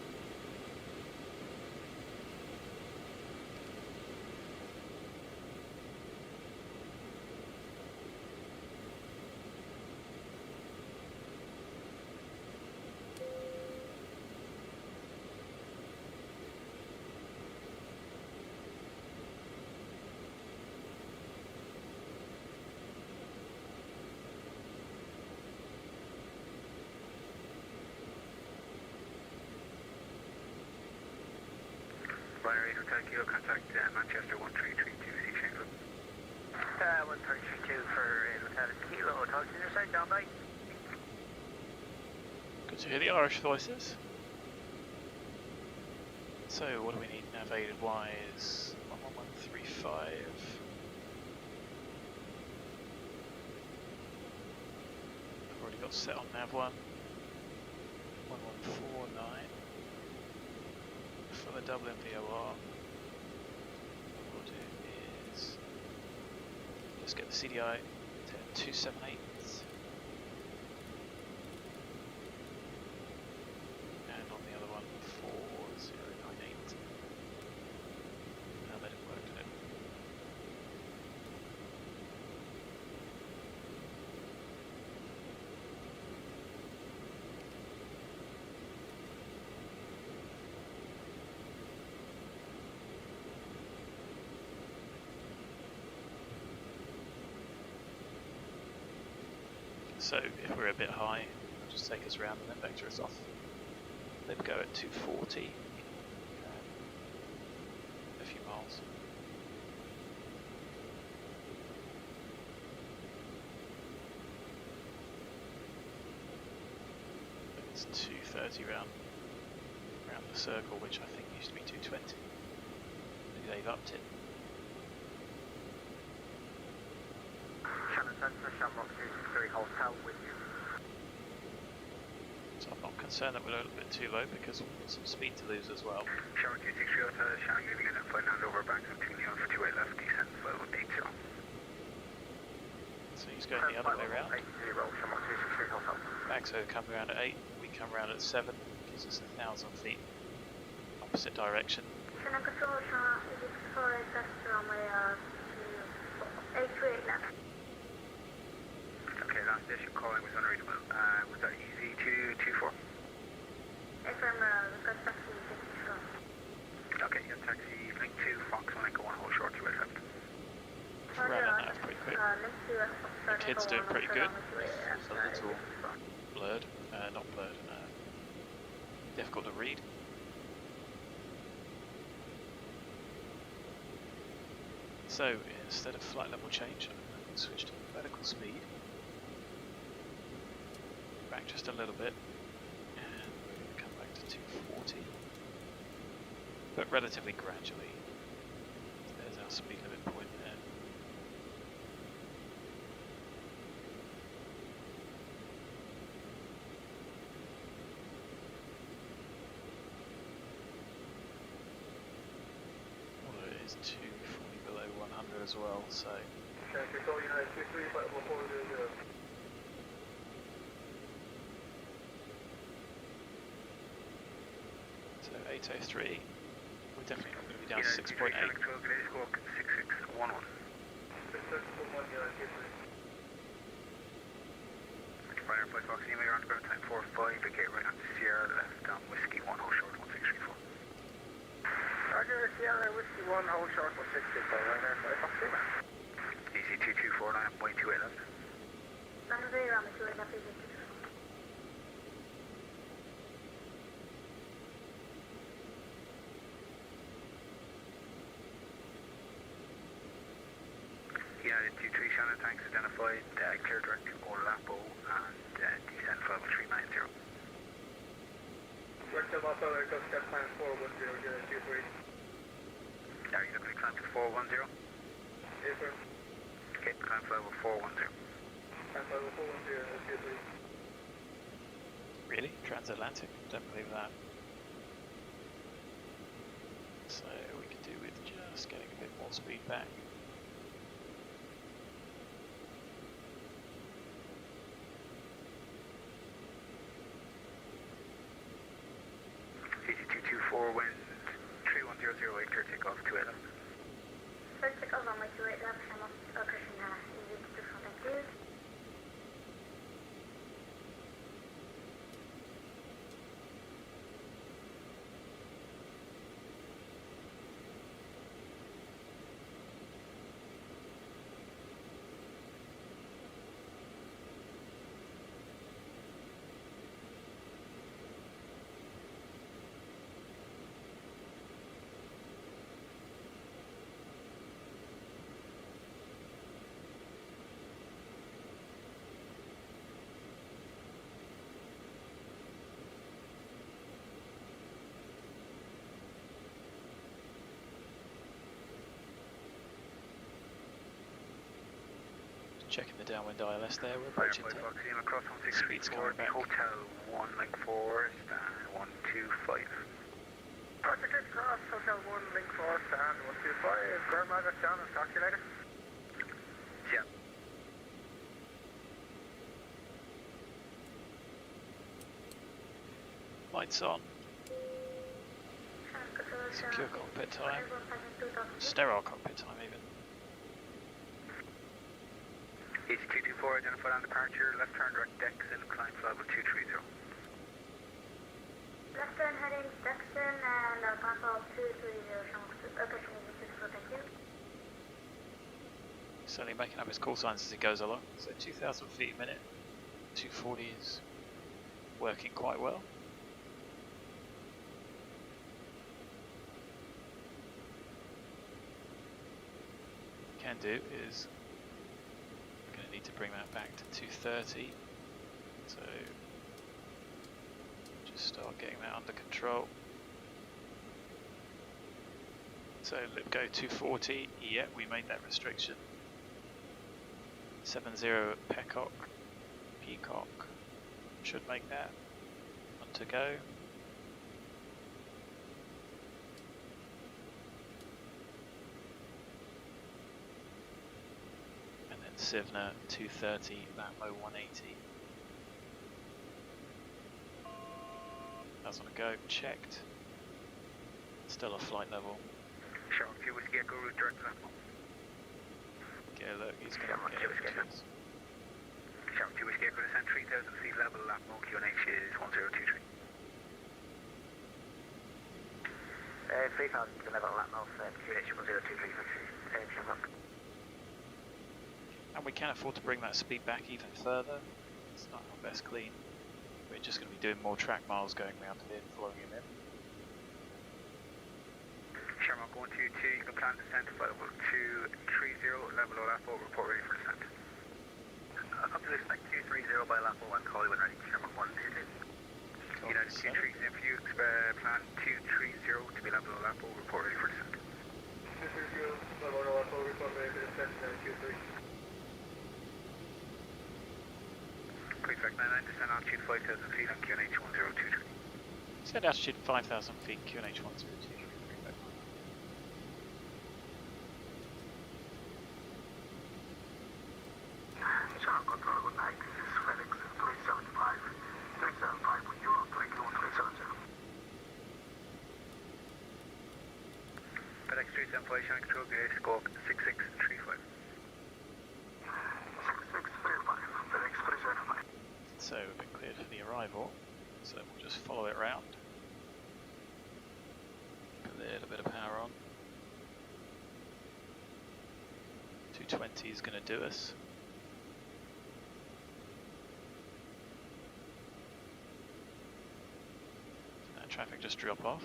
Ryanair Hotel Kilo, contact Manchester 1332, see Shanghai. 1332 for Hotel Kilo, talk to your side, down by. Good to hear the Irish voices. So what do we need nav aided wise? 11135. I've already got set on nav 1. 1149. For the Dublin VOR, what we'll do is just get the CDI to 278 and on the other one 4098. Now that it worked, did it? So if we're a bit high, it'll just take us around and then vector us off. They'd go at 240, a few miles. It's 230 around the circle, which I think used to be 220. Maybe they've upped it. Shannon Centre, Shamrock 263 Hotel with you. So I'm not concerned that we're a little bit too low because we've got some speed to lose as well. Shamrock 263 Hotel, Shannon giving an flight hand over back up 2 Neon for 28 left, descent flight 80. So he's going the other way around. 80, Shamrock 263 Hotel. Max over come around at 8, we come around at 7, gives us 1,000 feet. Opposite direction. Shannon Control, Shannon 84 test runway 828 left. Okay, last station calling was unreachable. Was that EZ224? FM, got taxi, Okay, yeah, taxi, link 2, Fox 1, Echo 1, hold short, 2 left. Ran on that pretty quick. The kid's doing pretty good. It's a little blurred, not blurred, difficult to read. So instead of flight level change, I'm going to switch to vertical speed. Back just a little bit. 240, but relatively gradually. There's our speed limit point there. Although it is 240 below 100 as well, so. So 803, we're definitely not going to be down 6.8. Ryanair Flight Fox, you're on ground time 45, vacate right on Sierra left on Whiskey 1, hold short 1634. Roger, Sierra Whiskey 1, hold short 1634, Ryanair Flight Fox, easy 2249, way 28 left. Runway around 28 left, easy 2249. United 23 Shannon tanks identified, clear direct to Orlando and descend level 390. Direct to Los Angeles, step plan 410, 023. Are you looking to climb to 410? Yes, sir. Okay, climb to level 410. Climb level 410, 023. Really? Transatlantic? Don't believe that. So we could do with just getting a bit more speed back. CC224 wind 31008, clear takeoff 28 left. First take off runway 28 left, I'm off cushion easy 2249, thank you. Checking the downwind ILS there, we're Ryanair approaching Flight 10. Fox, across Speed's 1664, coming back. Hotel 1 link 4, stand 125. Project X cross, Hotel 1 link 4, stand 125. Ground Roger, down and talk to you later. Yeah. Lights on, secure cockpit time, sterile cockpit time even. East 224 identified on departure, left turn direct decks and climb to level 230. Left turn heading Dexton and console 230, cushion easy 24, thank you. Certainly making up his call signs as he goes along. So 2,000 feet a minute, 240 is working quite well. Can do is going to need to bring that back to 230. So just start getting that under control. So let go 240. Yeah, we made that restriction. 70 Peacock should make that. On to go. And then Sivna 230, Latmo 180. That's on a go, checked. Still a flight level. Shark 2 Whiskey Echo route direct left. Okay, look, he's going to get it. Shark 2 Whiskey Echo descend 3,000 feet level, Latmo QNH is 1023. 3,000 to level Latmo, QNH 1023. And we can afford to bring that speed back even further. It's not our best clean. We're just going to be doing more track miles going around here, following him in. Sherlock 122, you can plan descent to level 230, level LAPO, report ready for descent. Up to this, like 230 by LAPO, and call you when ready, Sherlock 122. Cool. United 23 Sim for you, plan 230 to be level Lapo, report ready for descent. 230, level Lapo, report ready for descent, Q3. Prefect 99, descend altitude 5,000 feet on QNH 1023. Send altitude 5,000 feet, QNH 1023. Channel control, good night. This is FedEx 375. 375 with Euro 31370. FedEx 375, Channel control, gauge squawk 6635. 6635, FedEx 375. So we've been cleared for the arrival, so we'll just follow it round. Put a little bit of power on. 220 is going to do us. Traffic just drop off.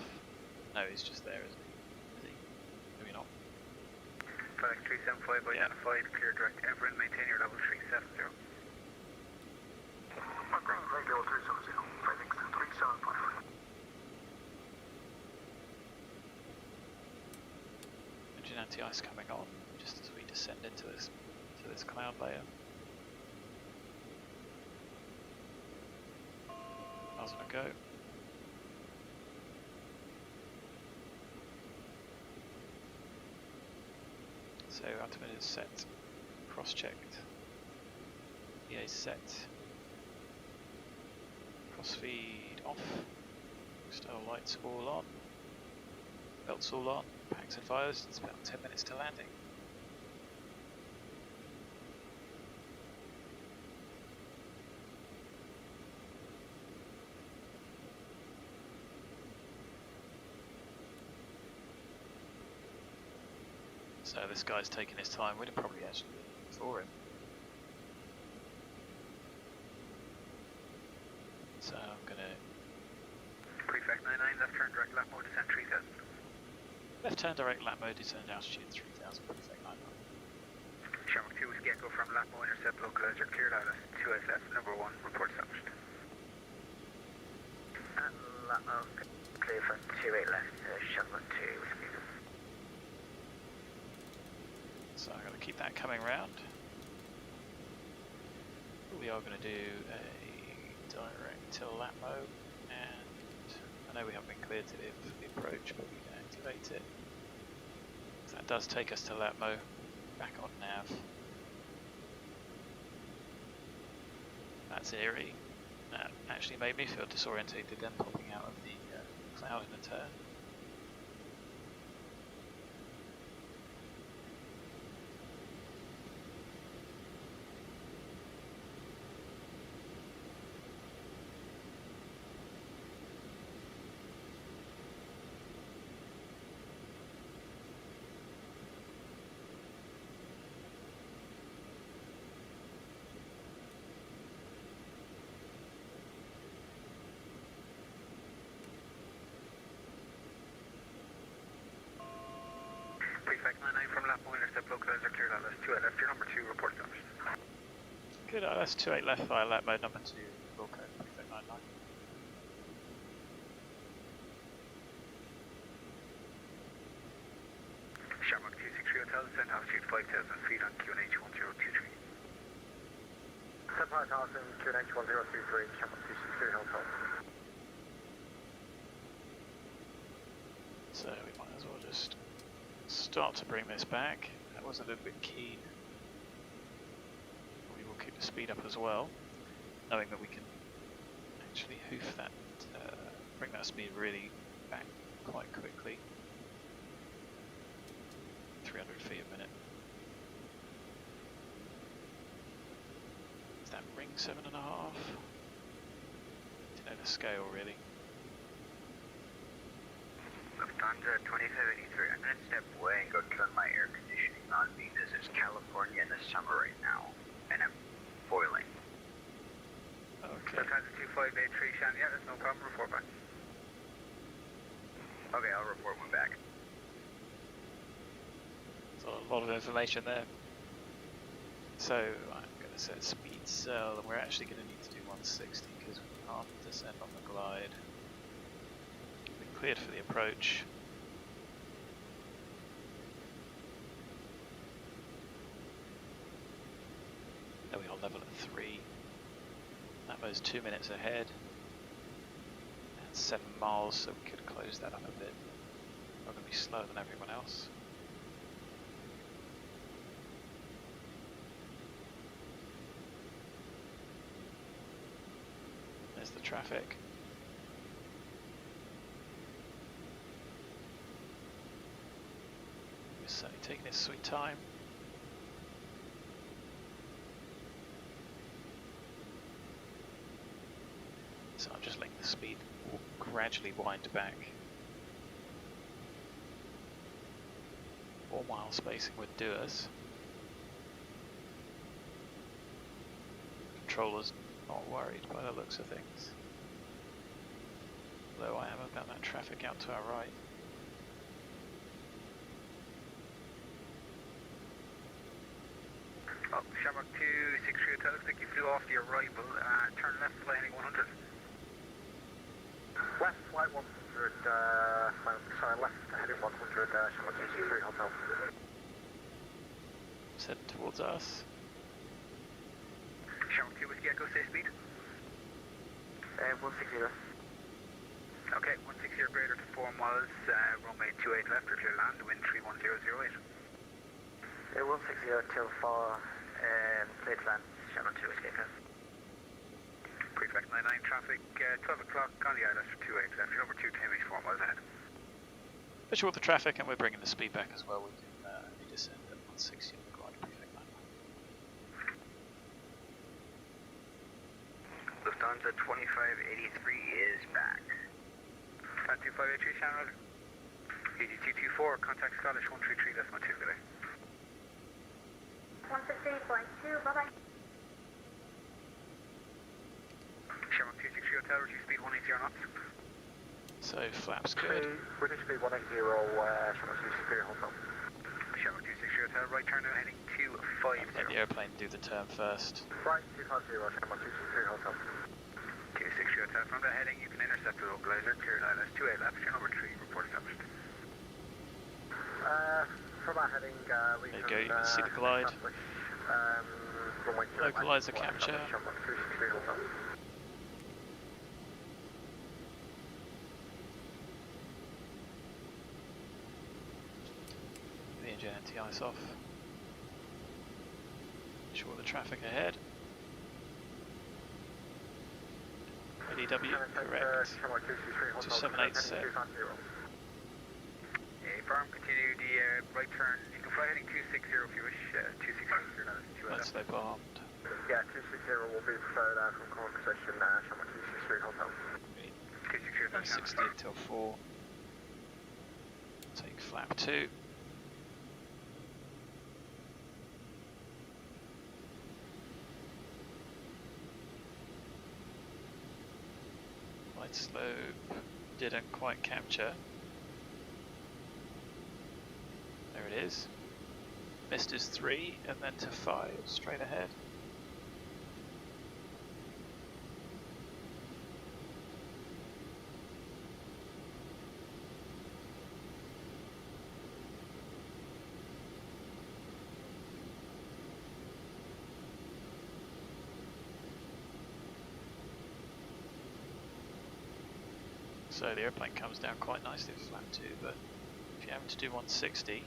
No, he's just there, isn't he? Is he? Maybe not. FedEx 375 identified, clear direct Everin, maintain your level 370. Maintain radio 370, FedEx 375. Engine anti-ice coming on, just as we descend into this cloud layer. Miles on a go. So altimeter is set, cross-checked, EA set, cross-feed off, external lights all on, belts all on, packs and fires, it's about 10 minutes to landing. So this guy's taking his time, we'd have probably actually before him. So I'm gonna... Prefect 99, left turn direct lap mode, descent 3000. Left turn direct lap mode, descend altitude 3000, prefect 99. Shamrock 2 with Gecko from lap mode, intercept localizer, cleared out 2SF, number 1, report established. Lap mode, clear for 28 left, Shamrock 2 with me. So I'm going to keep that coming round. We are going to do a direct to lap mode, and I know we haven't been cleared to the approach, but we can activate it. So that does take us to lap mode. Back on nav. That's eerie. That actually made me feel disorientated then popping out of the cloud in a turn. Prefect 99 from lap mode, intercept localizer, cleared out 2 left, your number 2, report established. Good, that's 28 left via lap mode number 2, Wilco, prefect 99. Shamrock 263 Hotel, descent altitude 5,000 feet on QNH 1023. 5,000, QNH 1023, Shamrock 263 Hotel. So we might as well just start to bring this back. That was a little bit keen. We will keep the speed up as well, knowing that we can actually hoof that, bring that speed really back quite quickly. 300 feet a minute. Is that ring 7.5? Don't know the scale really. Lufthansa 2583, I'm going to step away and go turn my air conditioning on because it's California in the summer right now, and I'm boiling. Okay. Lufthansa 2583, Shan, yeah, that's no problem, report back. Okay, I'll report when back. There's a lot of information there. So I'm going to set speed cell, and we're actually going to need to do 160 because we can't descend on the glide. We're cleared for the approach. There we are, level at 3. That was 2 minutes ahead. And 7 miles, so we could close that up a bit. We're going to be slower than everyone else. There's the traffic. We're certainly taking his sweet time. So I'm just letting the speed gradually wind back. 4 mile spacing would do us. Controller's not worried by the looks of things. Although I am about that traffic out to our right. Oh, Shamrock 263 Hotel, looks like you flew off the arrival. Turn left, fly heading 100. Left, flight 100, sorry, left, heading 100, Shamrock 263 Hotel. Head towards us. Shamrock 2 Whiskey Echo, say speed. 160. Okay, 160 greater to 4 miles, runway 28 left, or clear land, wind 31008. 160 till 4, clear to land, Shamrock 2 Whiskey Echo. Prefect 99 traffic, 12 o'clock on the island for 28 left, you're over 2 10 4 miles ahead. Visual the traffic, and we're bringing the speed back as well. We can only descend at 160 on the glide, prefect 99. Lufthansa 2583 is back. 2583, Shannon. AG224, contact Scottish 133.2 today. 163.2, bye-bye. Shamrock 263 Hotel, reduce speed 180 knots. So flaps good. British speed 180, Shamrock 263 Hotel. Shamrock 263 Hotel, right turn now heading 250. Let the airplane do the turn first. Right, 250, Shamrock 263 Hotel. 263 Hotel, from that heading you can intercept the localizer, cleared islands 28 left, turn over 3, report established. From our heading, we There you go, you can see the glide. Localizer capture. Shamrock 263 Hotel. The engine anti-ice off. Sure the traffic ahead. MEDOG correct. 2786. Firm, continue the right turn. You can fly heading 260 if you wish. 260 Let's stay bombed. Yeah, 260 will be preferred from current position, Shamrock 263 Hotel. 260 till 4. Take flap 2. Light slope didn't quite capture. There it is. Missed is 3 and then to 5 straight ahead. So the airplane comes down quite nicely with flap 2, but if you're having to do 160,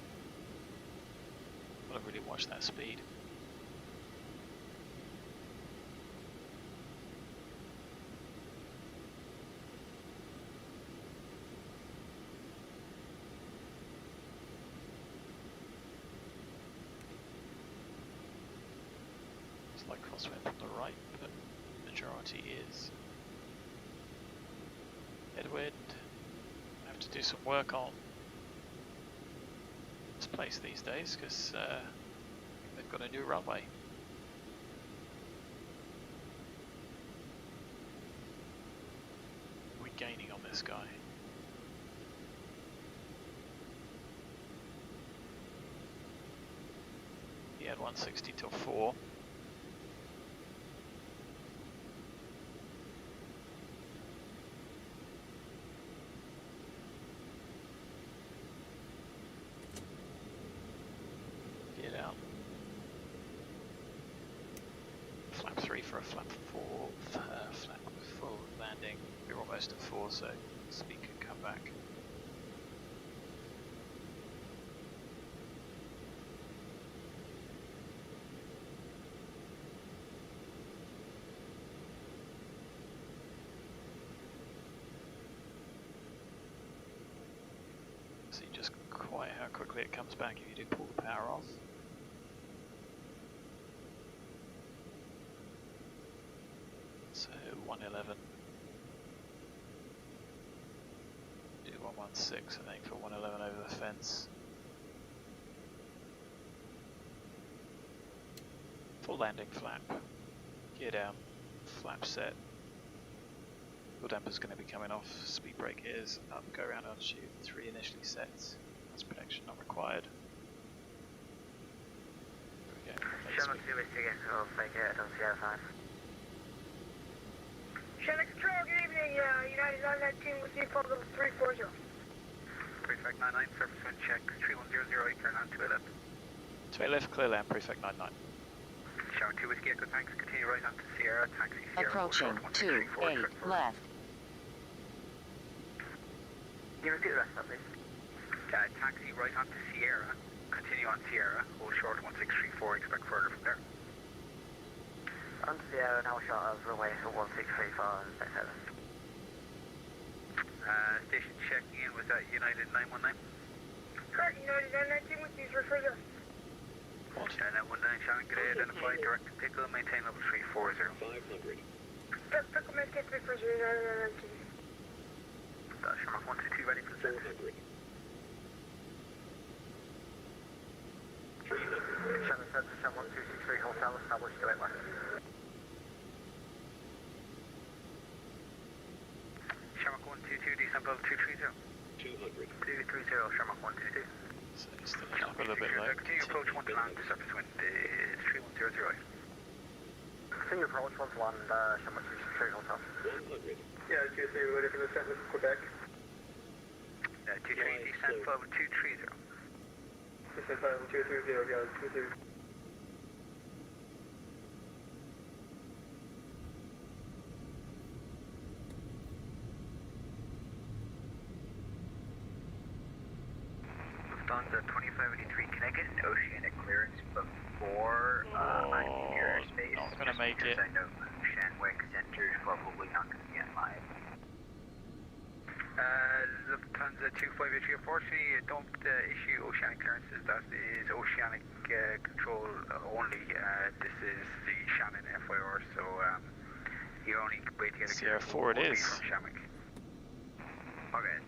I've really watched that speed. It's like crosswind from the right, but majority is headwind. I have to do some work on this place these days because they've got a new runway. We're gaining on this guy. He had 160 till 4. for a flap 4, flap full landing. We're almost at 4, so speed can come back. See just quite how quickly it comes back if you do pull the power off. So 111. Do 116 I think for 111 over the fence. Full landing flap. Gear down. Flap set. Fuel damper's going to be coming off. Speed brake is up. Go around altitude. 3 initially set. That's protection not required. There we go. Sherman 2 is to get off, make it on Sierra 5. Shannon Control, good evening. United on that team with default level 340. Prefect 99, surface wind check, 31008, turn on 2 left. 2 left, clear land, prefect 99. Sherman 2 Whiskey Echo, thanks, continue right onto Sierra, taxi Sierra. Approaching 28 left. Can you repeat the rest of that, please? Taxi right onto Sierra, continue on Sierra, hold short 1634, expect further from there. On Sierra, now short of runway for 1634 and back 7. Station checking in, was that United 919? Correct, United on that team with these refers us. What? 919, Shannon, good day, identified, direct to Pickle, maintain level 340. 500. Best pickle man gets refers us, United on that team. Sherman 122, ready for the set. 400. Shannon said to Sherman 1263 Hotel, established to 8 left. Sherman 122, descent level 230. 200. 230, Sherman 122. So it's still up a little bit low. Continue approach 1 to land, surface wind is 31008. Continue approach 1 to land, Sherman 263 Hotel. 100. Yeah, GSA, ready for the descent with Quebec. 23, descent level 230. Descent level 230, yeah, 230. Lufthansa 2583, can I get an oceanic clearance before airspace? Not gonna make it. I know Shanwick Center is probably not going to get live. Lufthansa 2583, unfortunately, don't issue oceanic clearances. That is oceanic control only. This is the Shannon FYR, so you only wait to get a Sierra clearance 4 it will be is. from Shanwick. Okay,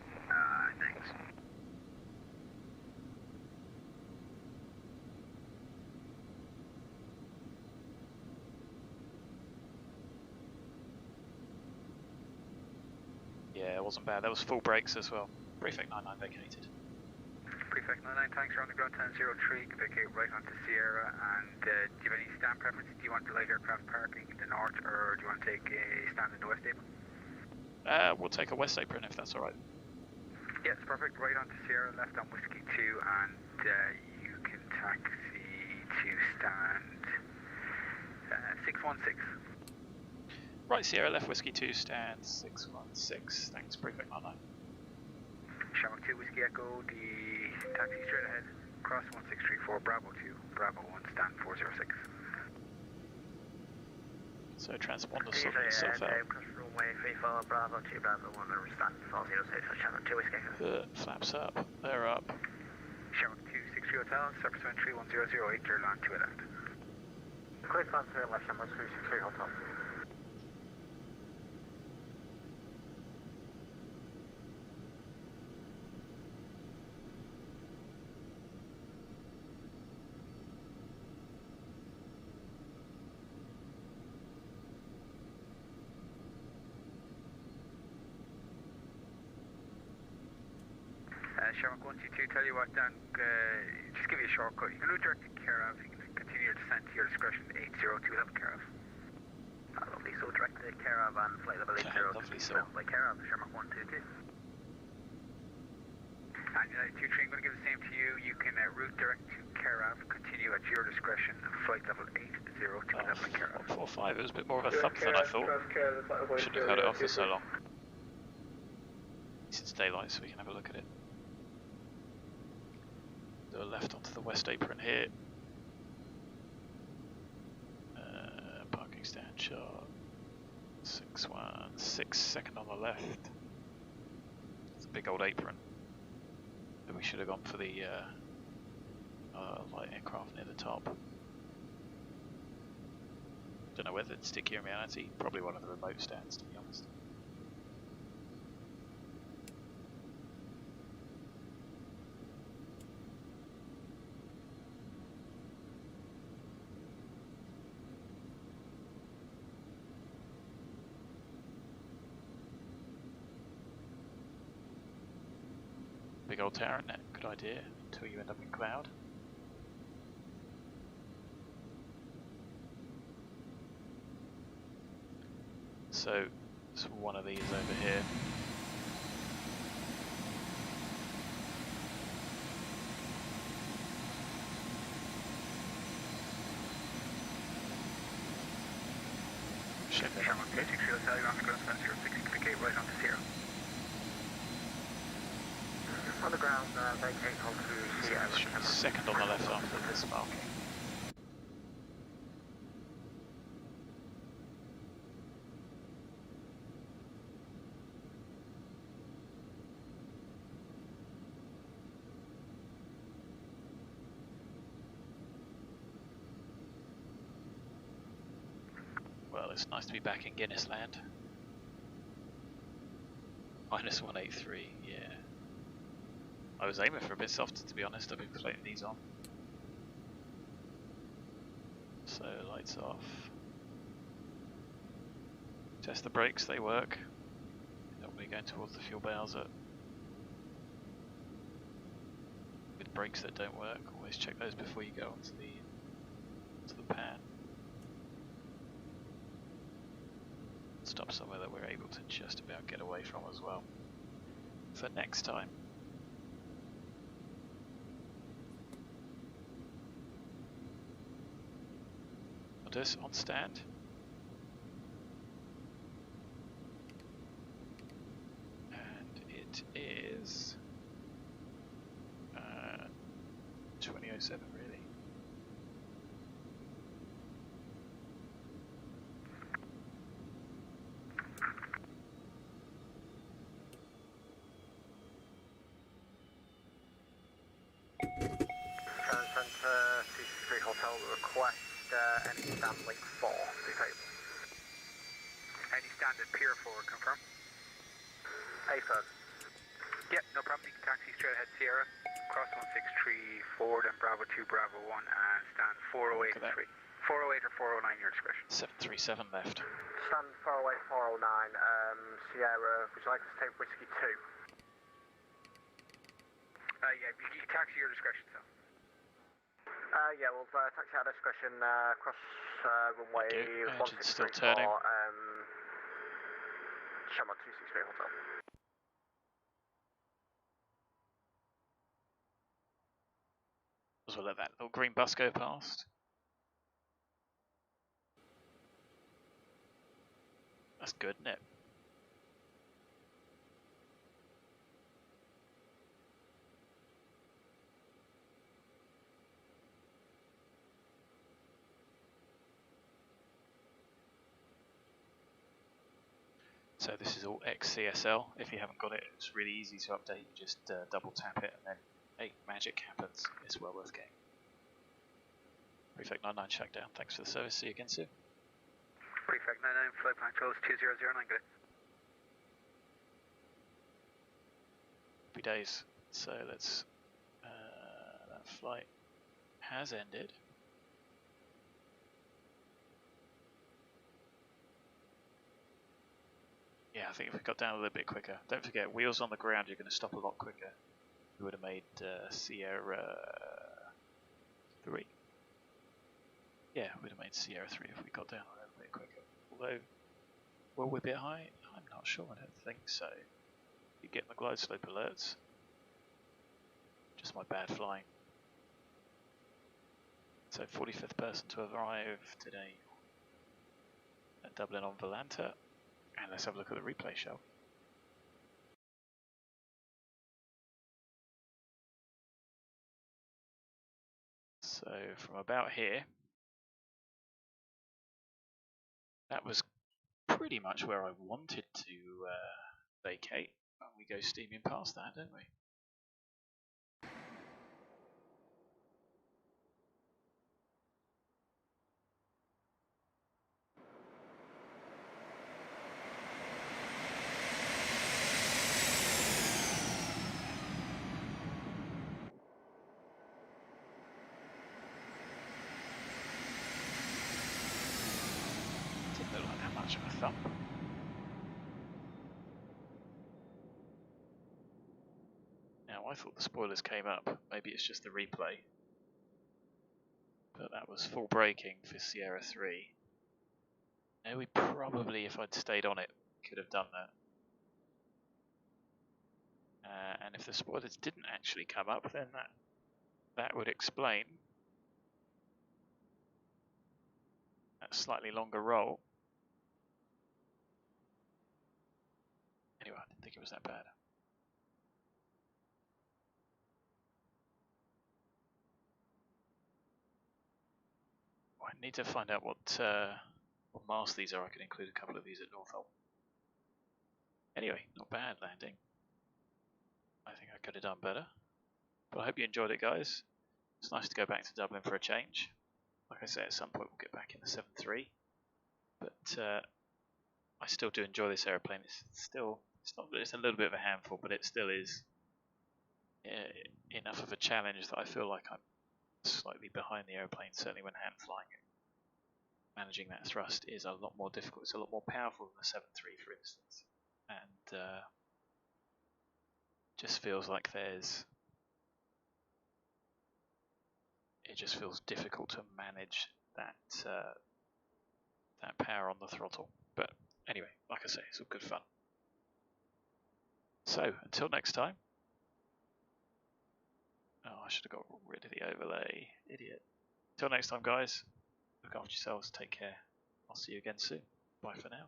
thanks. Yeah, it wasn't bad. That was full brakes as well. Prefect 99 vacated. Prefect 99, tanks are on the ground 1003, vacate right onto Sierra, and do you have any stand preference? Do you want the light aircraft parking in the north, or do you want to take a stand in the west apron? We'll take a west apron if that's alright. Yes, perfect, right onto Sierra, left on Whiskey 2, and you can taxi to stand 616. Right, Sierra left whiskey 2 stand 616. Thanks, prefect 99. Shamrock 2 Whiskey Echo, the taxi straight ahead, cross 1634, Bravo 2, Bravo 1, stand 406. So transponder sorting itself out. Cross runway 34, Bravo 2, Bravo 1, and stand 406 for Shamrock 2 Whiskey Echo. Flaps up, they're up. Shamrock 2 63 Hotel, surface wind 31008, turn on 2 left. Quick on to left, Shamrock 2 63 Hotel. Shamrock 122, tell you what, Dan, just give you a shortcut. You can route direct to Carav, you can continue your descent to your discretion, 802 level Carav. Lovely, so direct to Carav and flight level 802. Lovely, so. By Carav, Shamrock 122. And United 23, I'm going to give the same to you. You can route direct to Carav, continue at your discretion, flight level coming up in Kira. 145, it was a bit more of a thump than I thought. Shouldn't have held it off for so long. Since daylight, so we can have a look at it. Do a left onto the west apron here. Parking stand chart. 616, second on the left. It's a big old apron. But we should have gone for the light aircraft near the top. Don't know whether it's sticky in reality. Probably one of the remote stands, to be honest. Big old tower, isn't it? Good idea, until you end up in cloud. So, it's one of these over here. Check that out. Right on to 0. On the ground, vacate onto Sierra. Second on the left after this marking. Well, it's nice to be back in Guinness land. Minus 183, yeah. I was aiming for a bit softer, to be honest. I've been playing these on. So, lights off. Test the brakes, they work. Normally going towards the fuel bowser. With brakes that don't work, always check those before you go onto the pad. Stop somewhere that we're able to just about get away from as well. For next time. HOTAS on stand. And it is 2007 really. Center 263 Hotel request any stand link 4, disabled. Any stand at Pier 4, confirm? Affirm. Yep, no problem, you can taxi straight ahead Sierra, cross 163 forward and Bravo 2, Bravo 1 and stand 408 3. 408 or 409, your discretion. 737 left. Stand 408, 409, Sierra, would you like us to take Whiskey 2? Yeah, you can taxi your discretion, so. Yeah, we'll taxi out discretion, cross runway Engine's 163 still turning. for Shamrock 263 Hotel. As well, let that little green bus go past. That's good, isn't it? So this is all XCSL. If you haven't got it, it's really easy to update. You just double tap it and then, hey, magic happens. It's well worth getting. Prefect 99 check down. Thanks for the service. See you again soon. Prefect 99, flight plan controls 2009, good. Happy days. So let's, that flight has ended. Yeah, I think if we got down a little bit quicker. Don't forget, wheels on the ground, you're going to stop a lot quicker. We would have made Sierra 3. Yeah, we'd have made Sierra 3 if we got down a little bit quicker. Although, will we be high? I'm not sure, I don't think so. You get my glide slope alerts. Just my bad flying. So 45th person to arrive today at Dublin on Volanta, and let's have a look at the replay, shall we? So from about here, that was pretty much where I wanted to vacate, and we go steaming past that, don't we? Didn't look like that much of a thump. Now I thought the spoilers came up, maybe it's just the replay. But that was full braking for Sierra 3. Now we probably, if I'd stayed on it, could have done that. And if the spoilers didn't actually come up, then that would explain that slightly longer roll. Anyway, I didn't think it was that bad. I need to find out what masts these are. I could include a couple of these at Northolt. Anyway, not bad landing. I think I could have done better. But I hope you enjoyed it, guys. It's nice to go back to Dublin for a change. Like I say, at some point we'll get back in the 7.3. But I still do enjoy this aeroplane. It's not that it's a little bit of a handful, but it still is enough of a challenge that I feel like I'm slightly behind the aeroplane, certainly when hand flying it. Managing that thrust is a lot more difficult. It's a lot more powerful than the 7.3, for instance. And just feels like it just feels difficult to manage that that power on the throttle. But anyway, like I say, it's all good fun. So until next time. Oh, I should have got rid of the overlay, idiot. Until next time, guys. Look after yourselves. Take care. I'll see you again soon. Bye for now.